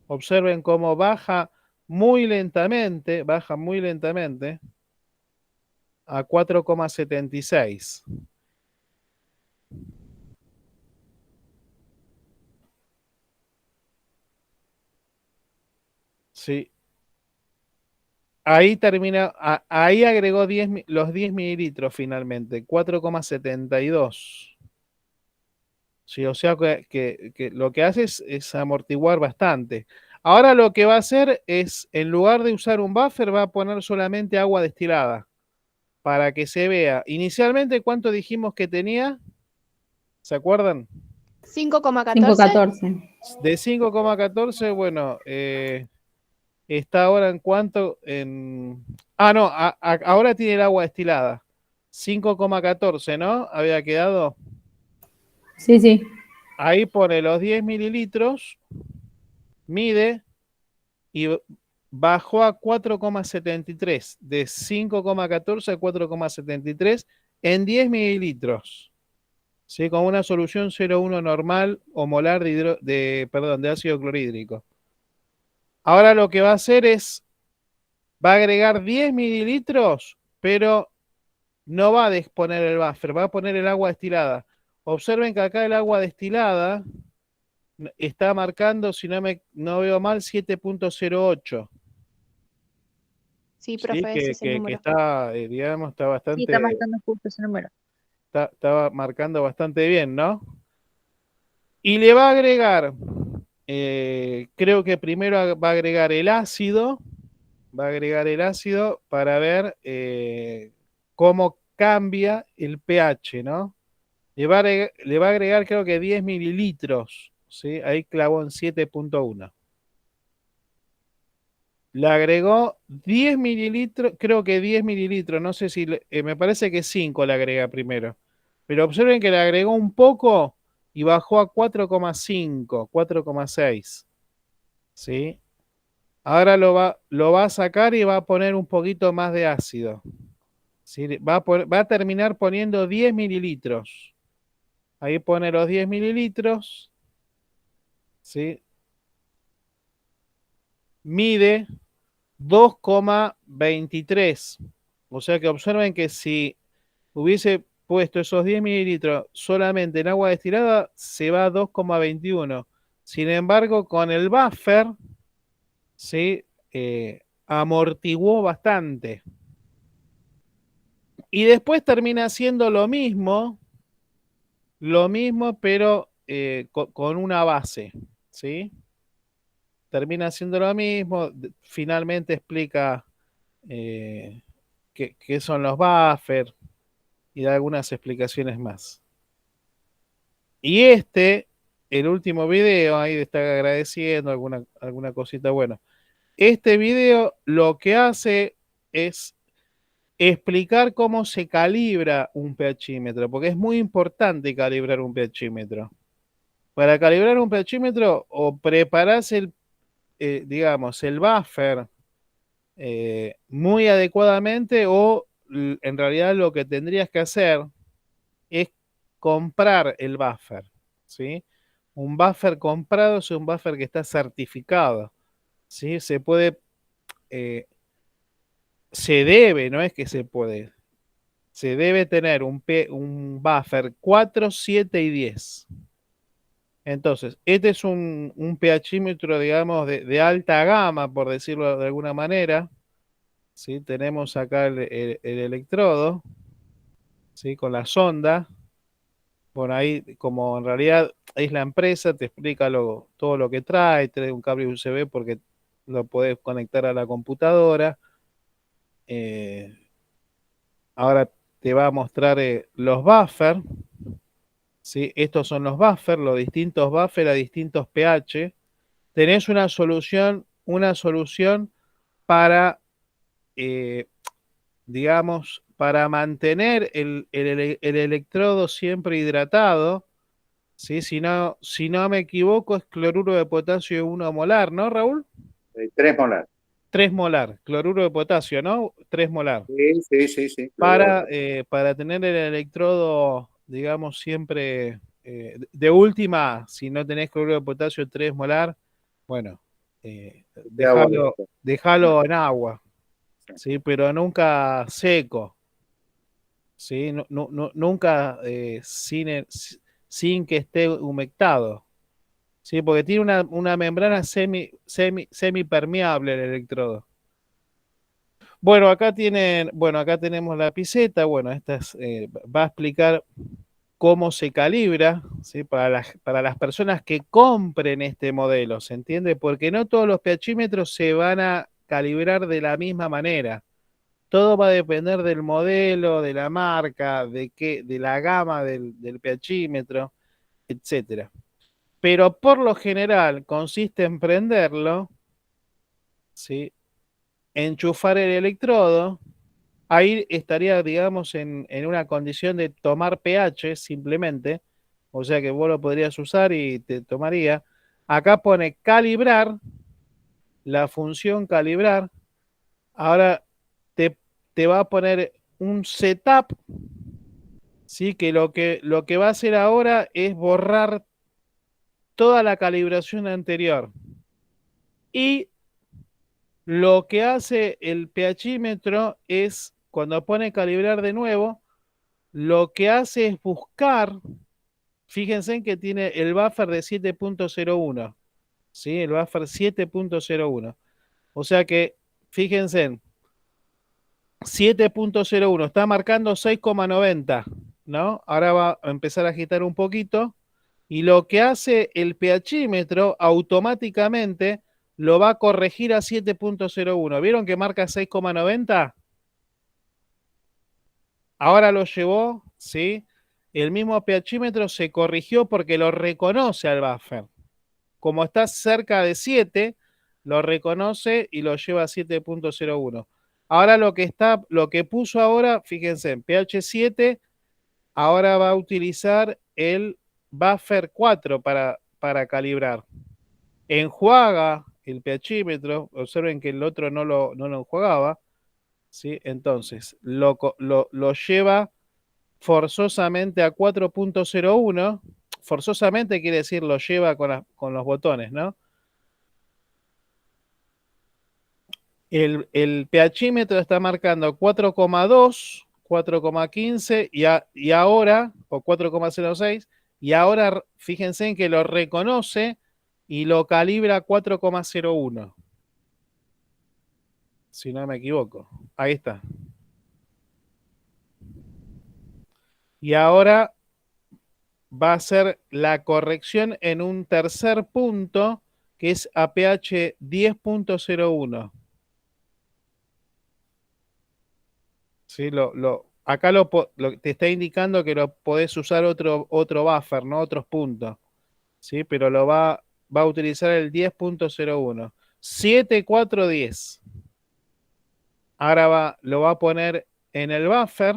Observen cómo baja muy lentamente a 4,76. Sí. Ahí termina, ahí agregó los 10 mililitros finalmente, 4,72. Sí, o sea que lo que hace es amortiguar bastante. Ahora lo que va a hacer es, en lugar de usar un buffer, va a poner solamente agua destilada. para que se vea. Inicialmente, ¿cuánto dijimos que tenía? ¿Se acuerdan? 5,14. 5,14. De 5,14, bueno, está ahora en cuánto, no, ahora tiene el agua destilada. 5,14, ¿no? Había quedado. Sí, sí. Ahí pone los 10 mililitros, mide y bajó a 4,73. De 5,14 a 4,73 en 10 mililitros. ¿Sí? Con una solución 0,1 normal o molar de ácido clorhídrico. Ahora lo que va a hacer es, va a agregar 10 mililitros, pero no va a poner el buffer, va a poner el agua destilada. Observen que acá el agua destilada está marcando, si no veo mal, 7,08. Sí, Sí, profe, ese es el que número. está, digamos, está Sí, bastante, está marcando justo ese número. estaba marcando bastante bien, ¿no? Y le va a agregar, creo que primero va a agregar el ácido, para ver cómo cambia el pH, ¿no? Le va a agregar creo que 10 mililitros, ¿sí? Ahí clavó en 7,1. Le agregó 10 mililitros, creo que 10 mililitros, no sé si, me parece que 5 le agrega primero. Pero observen que le agregó un poco y bajó a 4,5, 4,6. ¿Sí? Ahora lo va a sacar y va a poner un poquito más de ácido. ¿Sí? Va a terminar poniendo 10 mililitros. Ahí pone los 10 mililitros. ¿Sí? Mide 2,23. O sea que observen que si hubiese puesto esos 10 mililitros solamente en agua destilada, se va a 2,21. Sin embargo, con el buffer, ¿sí? Amortiguó bastante. Y después termina haciendo lo mismo, pero con una base, ¿sí? Termina haciendo lo mismo, finalmente explica qué son los buffers y da algunas explicaciones más. Y el último video, ahí está agradeciendo alguna cosita buena. Este video lo que hace es explicar cómo se calibra un pHímetro, porque es muy importante calibrar un pHímetro. Para calibrar un pHímetro o prepararse digamos, el buffer muy adecuadamente o en realidad lo que tendrías que hacer es comprar el buffer, ¿sí? Un buffer comprado es un buffer que está certificado, ¿sí? Se debe, no es que se puede, se debe tener un buffer 4, 7 y 10. Entonces, este es un pHímetro, digamos, de alta gama, por decirlo de alguna manera. ¿Sí? Tenemos acá el electrodo, ¿sí? Con la sonda. Bueno, ahí como en realidad es la empresa, te explica todo lo que trae un cable USB porque lo podés conectar a la computadora. Ahora te va a mostrar los buffers, ¿sí? Estos son los buffers, los distintos buffers a distintos pH. Tenés una solución para, digamos, para mantener el electrodo siempre hidratado, ¿sí? Si no me equivoco, es cloruro de potasio 1 molar, ¿no, Raúl? 3 molar. 3 molar, cloruro de potasio, ¿no? 3 molar. Sí. Para tener el electrodo, digamos, siempre de última, si no tenés cloruro de potasio 3 molar, bueno, déjalo en agua, ¿sí? Pero nunca seco, ¿sí? Nunca sin que esté humectado, ¿sí? Porque tiene una membrana semipermeable el electrodo. Bueno, acá tenemos la piseta. Bueno, va a explicar cómo se calibra, ¿sí? Para las personas que compren este modelo, ¿se entiende? Porque no todos los pHímetros se van a calibrar de la misma manera. todo va a depender del modelo, de la marca, de la gama del pHímetro, etcétera. Pero por lo general consiste en prenderlo, ¿sí? Enchufar el electrodo, ahí estaría, digamos, en una condición de tomar pH simplemente, o sea que vos lo podrías usar y te tomaría. Acá pone calibrar, la función calibrar. Ahora te va a poner un setup, ¿sí? Que lo que va a hacer ahora es borrar toda la calibración anterior. Y lo que hace el pHímetro es, cuando pone calibrar de nuevo, lo que hace es buscar, fíjense en que tiene el buffer de 7.01, ¿sí? El buffer 7.01. O sea que, fíjense, 7.01 está marcando 6,90, ¿no? Ahora va a empezar a agitar un poquito y lo que hace el pHímetro automáticamente lo va a corregir a 7.01. ¿Vieron que marca 6,90? Ahora lo llevó, ¿sí? El mismo pHímetro se corrigió porque lo reconoce al buffer. Como está cerca de 7, lo reconoce y lo lleva a 7.01. Ahora lo que puso ahora, fíjense, en pH 7, ahora va a utilizar el buffer 4 para calibrar. Enjuaga el pHímetro, observen que el otro no lo enjuagaba, ¿sí? Entonces lo lleva forzosamente a 4.01, forzosamente quiere decir lo lleva con los botones, ¿no? El pHímetro está marcando 4,2, 4,15 y ahora, o 4,06, y ahora fíjense en que lo reconoce y lo calibra a 4,01. Si no me equivoco. Ahí está. Y ahora va a ser la corrección en un tercer punto, que es a pH 10.01. ¿Sí? Acá te está indicando que lo podés usar otro buffer, ¿no? Otros puntos. ¿Sí? Pero va a utilizar el 10.01. 7,410. Ahora lo va a poner en el buffer.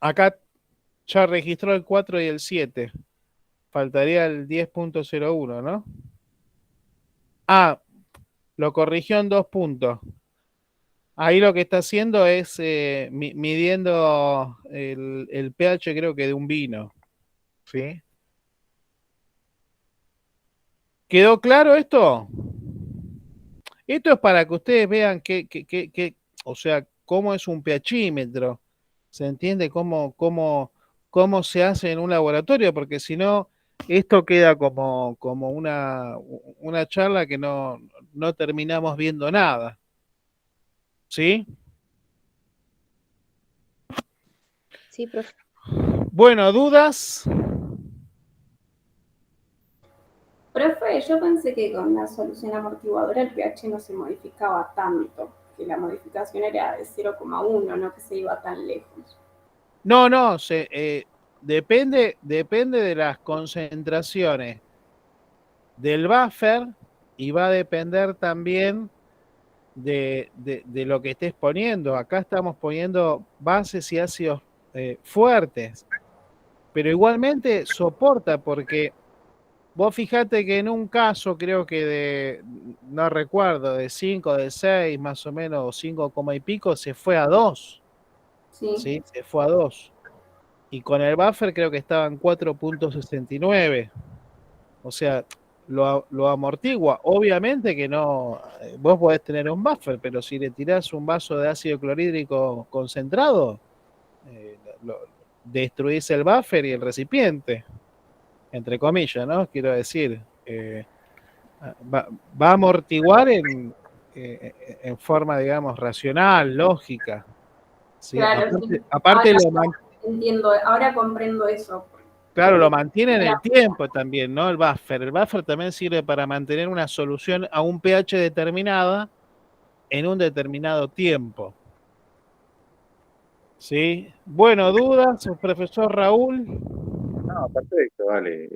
Acá ya registró el 4 y el 7. Faltaría el 10.01, ¿no? Ah, lo corrigió en 2 puntos. Ahí lo que está haciendo es midiendo el pH, creo que de un vino. ¿Sí? ¿Quedó claro esto? Esto es para que ustedes vean o sea, cómo es un pHímetro. ¿Se entiende cómo se hace en un laboratorio? Porque si no, esto queda como una charla que no terminamos viendo nada. ¿Sí? Sí, profe. Bueno, ¿dudas? Profe, yo pensé que con la solución amortiguadora el pH no se modificaba tanto, que la modificación era de 0,1, no que se iba tan lejos. No, depende de las concentraciones del buffer y va a depender también de lo que estés poniendo. Acá estamos poniendo bases y ácidos fuertes, pero igualmente soporta porque vos fijate que en un caso creo que no recuerdo, de 5, de 6 más o menos, 5, y pico, se fue a 2. Sí. Se fue a 2. Y con el buffer creo que estaba en 4.69. O sea, lo amortigua. Obviamente que no, vos podés tener un buffer, pero si le tirás un vaso de ácido clorhídrico concentrado, destruís el buffer y el recipiente, entre comillas, ¿no? Quiero decir, va a amortiguar en forma, digamos, racional, lógica. ¿Sí? Claro, sí. Aparte Ahora, entiendo, ahora comprendo eso. Claro, lo mantiene en el tiempo también, ¿no? El buffer. El buffer también sirve para mantener una solución a un pH determinada en un determinado tiempo. ¿Sí? Bueno, ¿dudas, profesor Raúl? No, perfecto, vale.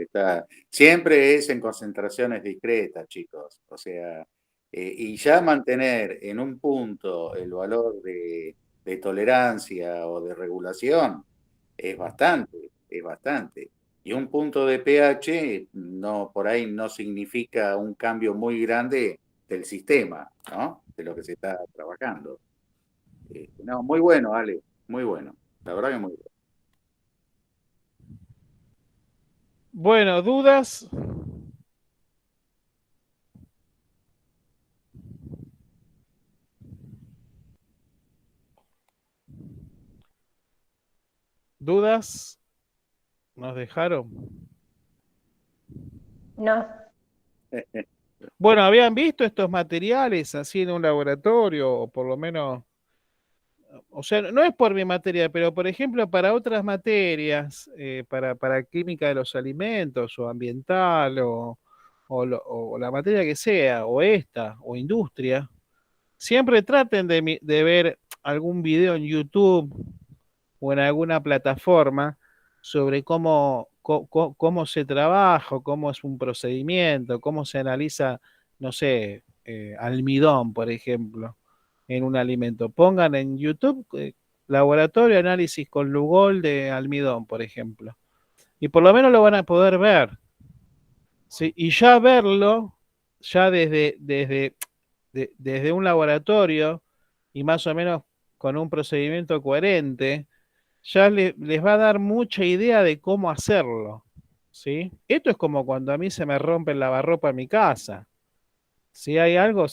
Siempre es en concentraciones discretas, chicos. O sea, y ya mantener en un punto el valor de tolerancia o de regulación es bastante, es bastante. Y un punto de pH no, por ahí no significa un cambio muy grande del sistema, ¿no? De lo que se está trabajando. No, muy bueno, Ale, muy bueno. La verdad que muy bueno. Bueno, ¿dudas? ¿Dudas? ¿Nos dejaron? No. Bueno, ¿habían visto estos materiales así en un laboratorio? O por lo menos, o sea, no es por mi materia, pero por ejemplo para otras materias, para química de los alimentos o ambiental o la materia que sea, o esta, o industria, siempre traten de ver algún video en YouTube o en alguna plataforma sobre cómo se trabaja, cómo es un procedimiento, cómo se analiza, no sé, almidón, por ejemplo, en un alimento. Pongan en YouTube laboratorio de análisis con Lugol de almidón, por ejemplo. Y por lo menos lo van a poder ver. ¿Sí? Y ya verlo, ya desde un laboratorio y más o menos con un procedimiento coherente, ya les va a dar mucha idea de cómo hacerlo, ¿sí? Esto es como cuando a mí se me rompe el lavarropa en mi casa. Si hay algo,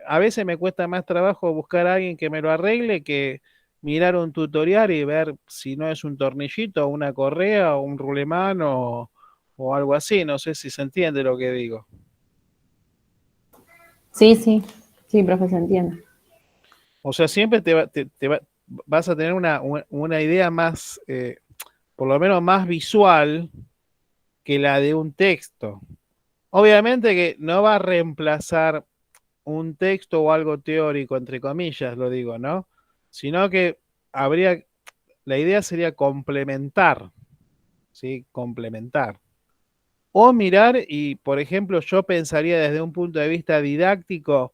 a veces me cuesta más trabajo buscar a alguien que me lo arregle que mirar un tutorial y ver si no es un tornillito, una correa, o un rulemán o algo así. No sé si se entiende lo que digo. Sí, sí. Sí, profe, se entiende. O sea, siempre vas a tener una idea más, por lo menos más visual que la de un texto. Obviamente que no va a reemplazar un texto o algo teórico, entre comillas, lo digo, ¿no? Sino que la idea sería complementar, ¿sí? Complementar. O mirar y, por ejemplo, yo pensaría desde un punto de vista didáctico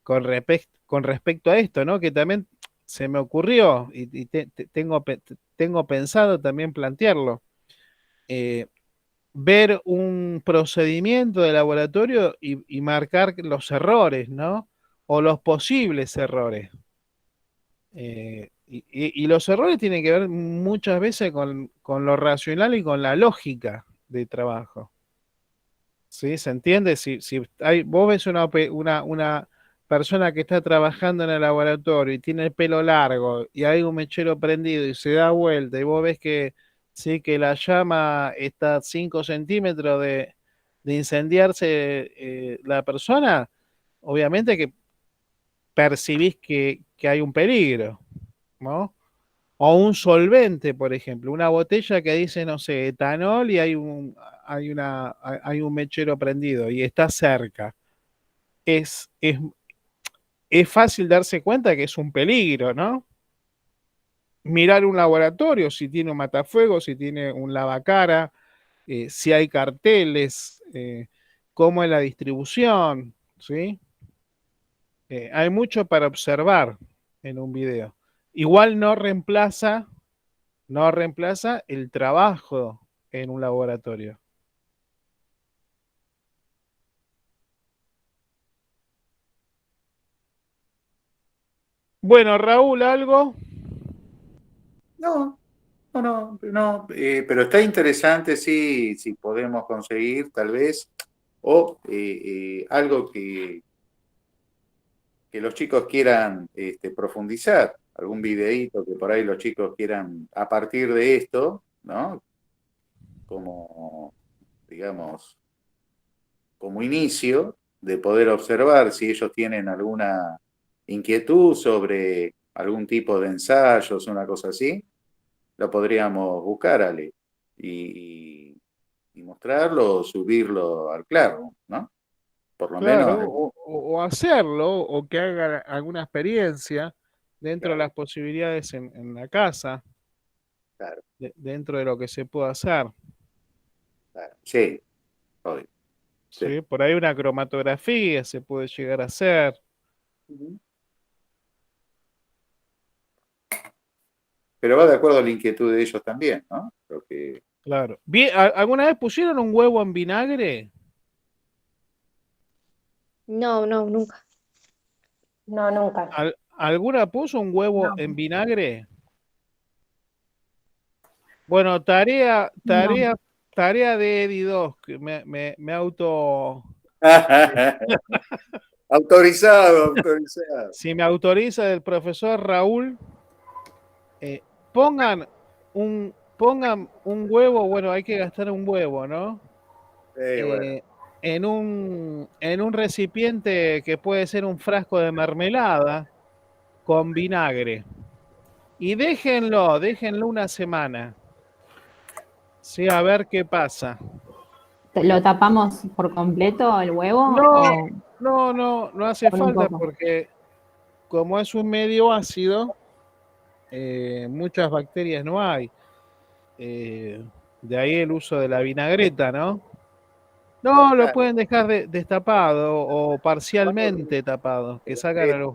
con respecto a esto, ¿no? Que también se me ocurrió y tengo pensado también plantearlo. Eh, Ver un procedimiento de laboratorio y marcar los errores, ¿no? O los posibles errores. Y los errores tienen que ver muchas veces con lo racional y con la lógica de trabajo. ¿Sí? ¿Se entiende? Si vos ves una persona que está trabajando en el laboratorio y tiene el pelo largo y hay un mechero prendido y se da vuelta y vos ves que, sí, que la llama está a 5 centímetros de incendiarse la persona, obviamente que percibís que hay un peligro, ¿no? O un solvente, por ejemplo, una botella que dice, no sé, etanol y hay un mechero prendido y está cerca. Es, es, es fácil darse cuenta que es un peligro, ¿no? Mirar un laboratorio, si tiene un matafuego, si tiene un lavacara, si hay carteles, cómo es la distribución, ¿sí? Hay mucho para observar en un video. Igual no reemplaza el trabajo en un laboratorio. Bueno, Raúl, ¿algo? No, no, pero está interesante si podemos conseguir tal vez, o algo que los chicos quieran profundizar, algún videíto que por ahí los chicos quieran a partir de esto, ¿no? Como, digamos, como inicio de poder observar si ellos tienen alguna inquietud sobre algún tipo de ensayos, una cosa así, lo podríamos buscar, Ale, y mostrarlo o subirlo al Claro, ¿no? Por lo Claro, menos, o hacerlo, o que haga alguna experiencia dentro de claro, las posibilidades en la casa, claro, dentro de lo que se puede hacer. claro. Sí, obvio, sí. ¿Sí? Por ahí una cromatografía se puede llegar a hacer. Ujú. Pero va de acuerdo a la inquietud de ellos también, ¿no? Lo que, Claro. ¿Alguna vez pusieron un huevo en vinagre? No, no, nunca. No, nunca. ¿Alguna puso un huevo No. en vinagre? Bueno, tarea, No. tarea, tarea de Eddie 2, que me auto. Autorizado, autorizado. Si me autoriza el profesor Raúl, eh, pongan pongan un huevo, bueno, hay que gastar un huevo, ¿no? Bueno, Eh, en un recipiente que puede ser un frasco de mermelada con vinagre. Y déjenlo una semana. Sí, a ver qué pasa. ¿Lo tapamos por completo el huevo No, o no hace con un falta poco? porque como es un medio ácido, muchas bacterias no hay. Eh, de ahí el uso de la vinagreta, ¿no? No, lo claro. pueden dejar destapado o Bueno, parcialmente tapado, que salgan a los...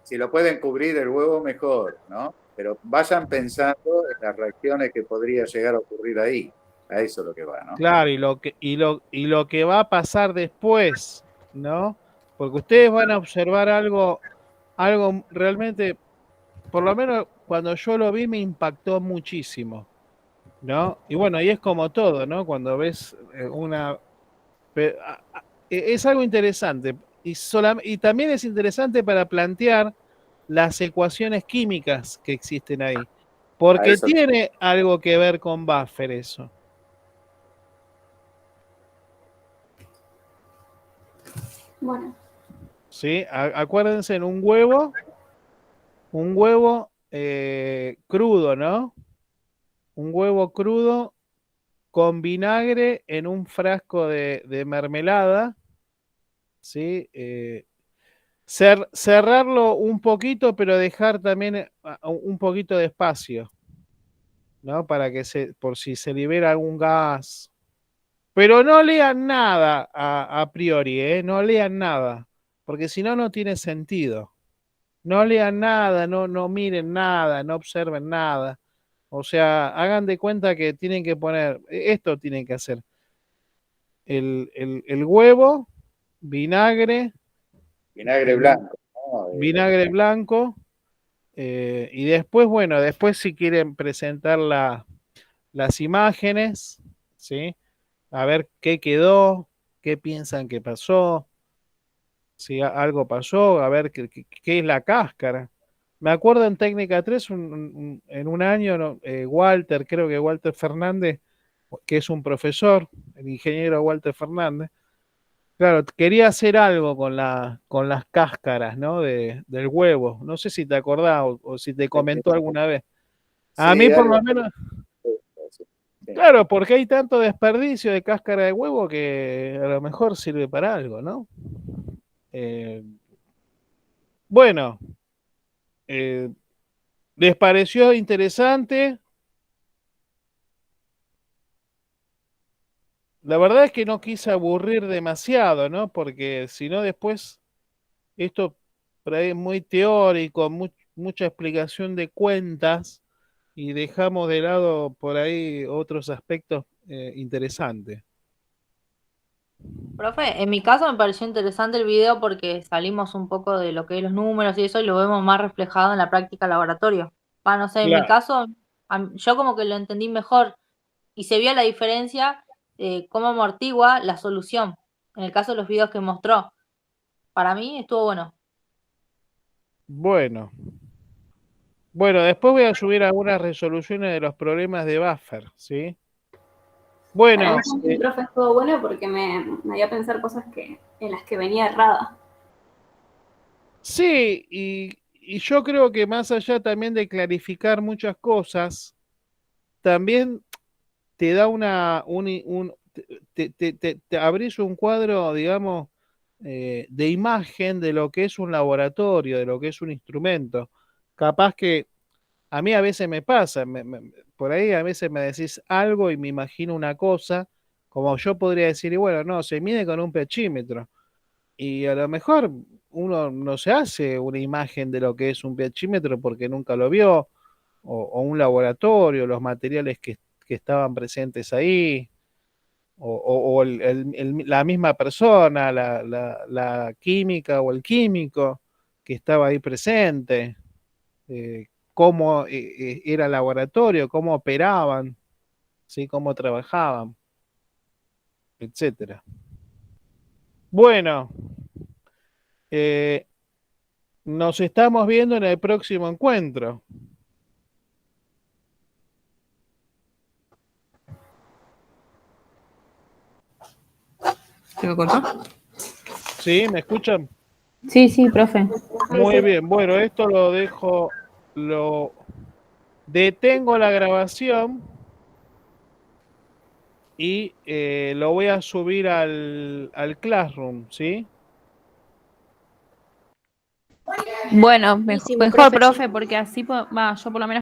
si lo pueden cubrir el huevo, mejor, ¿no? Pero vayan pensando en las reacciones que podría llegar a ocurrir ahí. A eso es lo que va, ¿no? Claro, y lo que va a pasar después, ¿no? Porque ustedes van a observar algo realmente, por lo menos cuando yo lo vi me impactó muchísimo, ¿no? Y bueno, y es como todo, ¿no? Cuando ves es algo interesante y también es interesante para plantear las ecuaciones químicas que existen ahí, A porque eso. tiene algo que ver con Buffer eso, Bueno, ¿sí? Acuérdense en un huevo crudo, ¿no? Un huevo crudo con vinagre en un frasco de mermelada, ¿sí? Cerrarlo un poquito, pero dejar también un poquito de espacio, ¿no? Para que por si se libera algún gas. Pero no lean nada a priori, ¿eh? No lean nada, porque si no, no tiene sentido. No lean nada, no miren nada, no observen nada. O sea, hagan de cuenta que tienen que poner, esto tienen que hacer, el huevo, vinagre, Vinagre en un blanco, ¿no? vinagre blanco, y después, bueno, después si quieren presentar las imágenes, ¿sí? A ver qué quedó, qué piensan que pasó, si algo pasó, a ver qué es la cáscara. Me acuerdo en Técnica 3, en un año, ¿no? Walter, creo que Walter Fernández, que es un profesor, el ingeniero Walter Fernández, claro, quería hacer algo con las cáscaras, ¿no? Del huevo. No sé si te acordás o si te comentó alguna vez. A mí Sí, por algo. lo menos, Sí, sí. claro, porque hay tanto desperdicio de cáscara de huevo que a lo mejor sirve para algo, ¿no? Eh, bueno, eh, ¿les pareció interesante? La verdad es que no quise aburrir demasiado, ¿no? Porque si no después esto por ahí es muy teórico, mucha explicación de cuentas y dejamos de lado por ahí otros aspectos interesantes. Profe, en mi caso me pareció interesante el video porque salimos un poco de lo que es los números y eso y lo vemos más reflejado en la práctica laboratorio. No sé, en mi Claro. caso, yo como que lo entendí mejor y se vio la diferencia, cómo amortigua la solución. En el caso de los videos que mostró, para mí estuvo bueno. Bueno, bueno, después voy a subir algunas resoluciones de los problemas de buffer, ¿sí? para Bueno, mí también, profe, estuvo bueno porque me dio a pensar cosas en las que venía errada. sí, y yo creo que más allá también de clarificar muchas cosas, también te da te abrís un cuadro, digamos, de imagen de lo que es un laboratorio, de lo que es un instrumento. Capaz que a mí a veces me pasa, por ahí a veces me decís algo y me imagino una cosa, como yo podría decir, y bueno, no, se mide con un pHímetro. Y a lo mejor uno no se hace una imagen de lo que es un pHímetro porque nunca lo vio, o un laboratorio, los materiales que estaban presentes ahí, o la misma persona, la química o el químico que estaba ahí presente, cómo era el laboratorio, cómo operaban, ¿sí? Cómo trabajaban, etcétera. Bueno, nos estamos viendo en el próximo encuentro. ¿Se me cortó? ¿Sí? ¿Me escuchan? Sí, sí, profe. Muy bien, bueno, esto lo dejo, lo detengo la grabación y lo voy a subir al Classroom, ¿sí? Bueno, Buenísimo, mejor, profe, sí. profe, porque así, yo por lo menos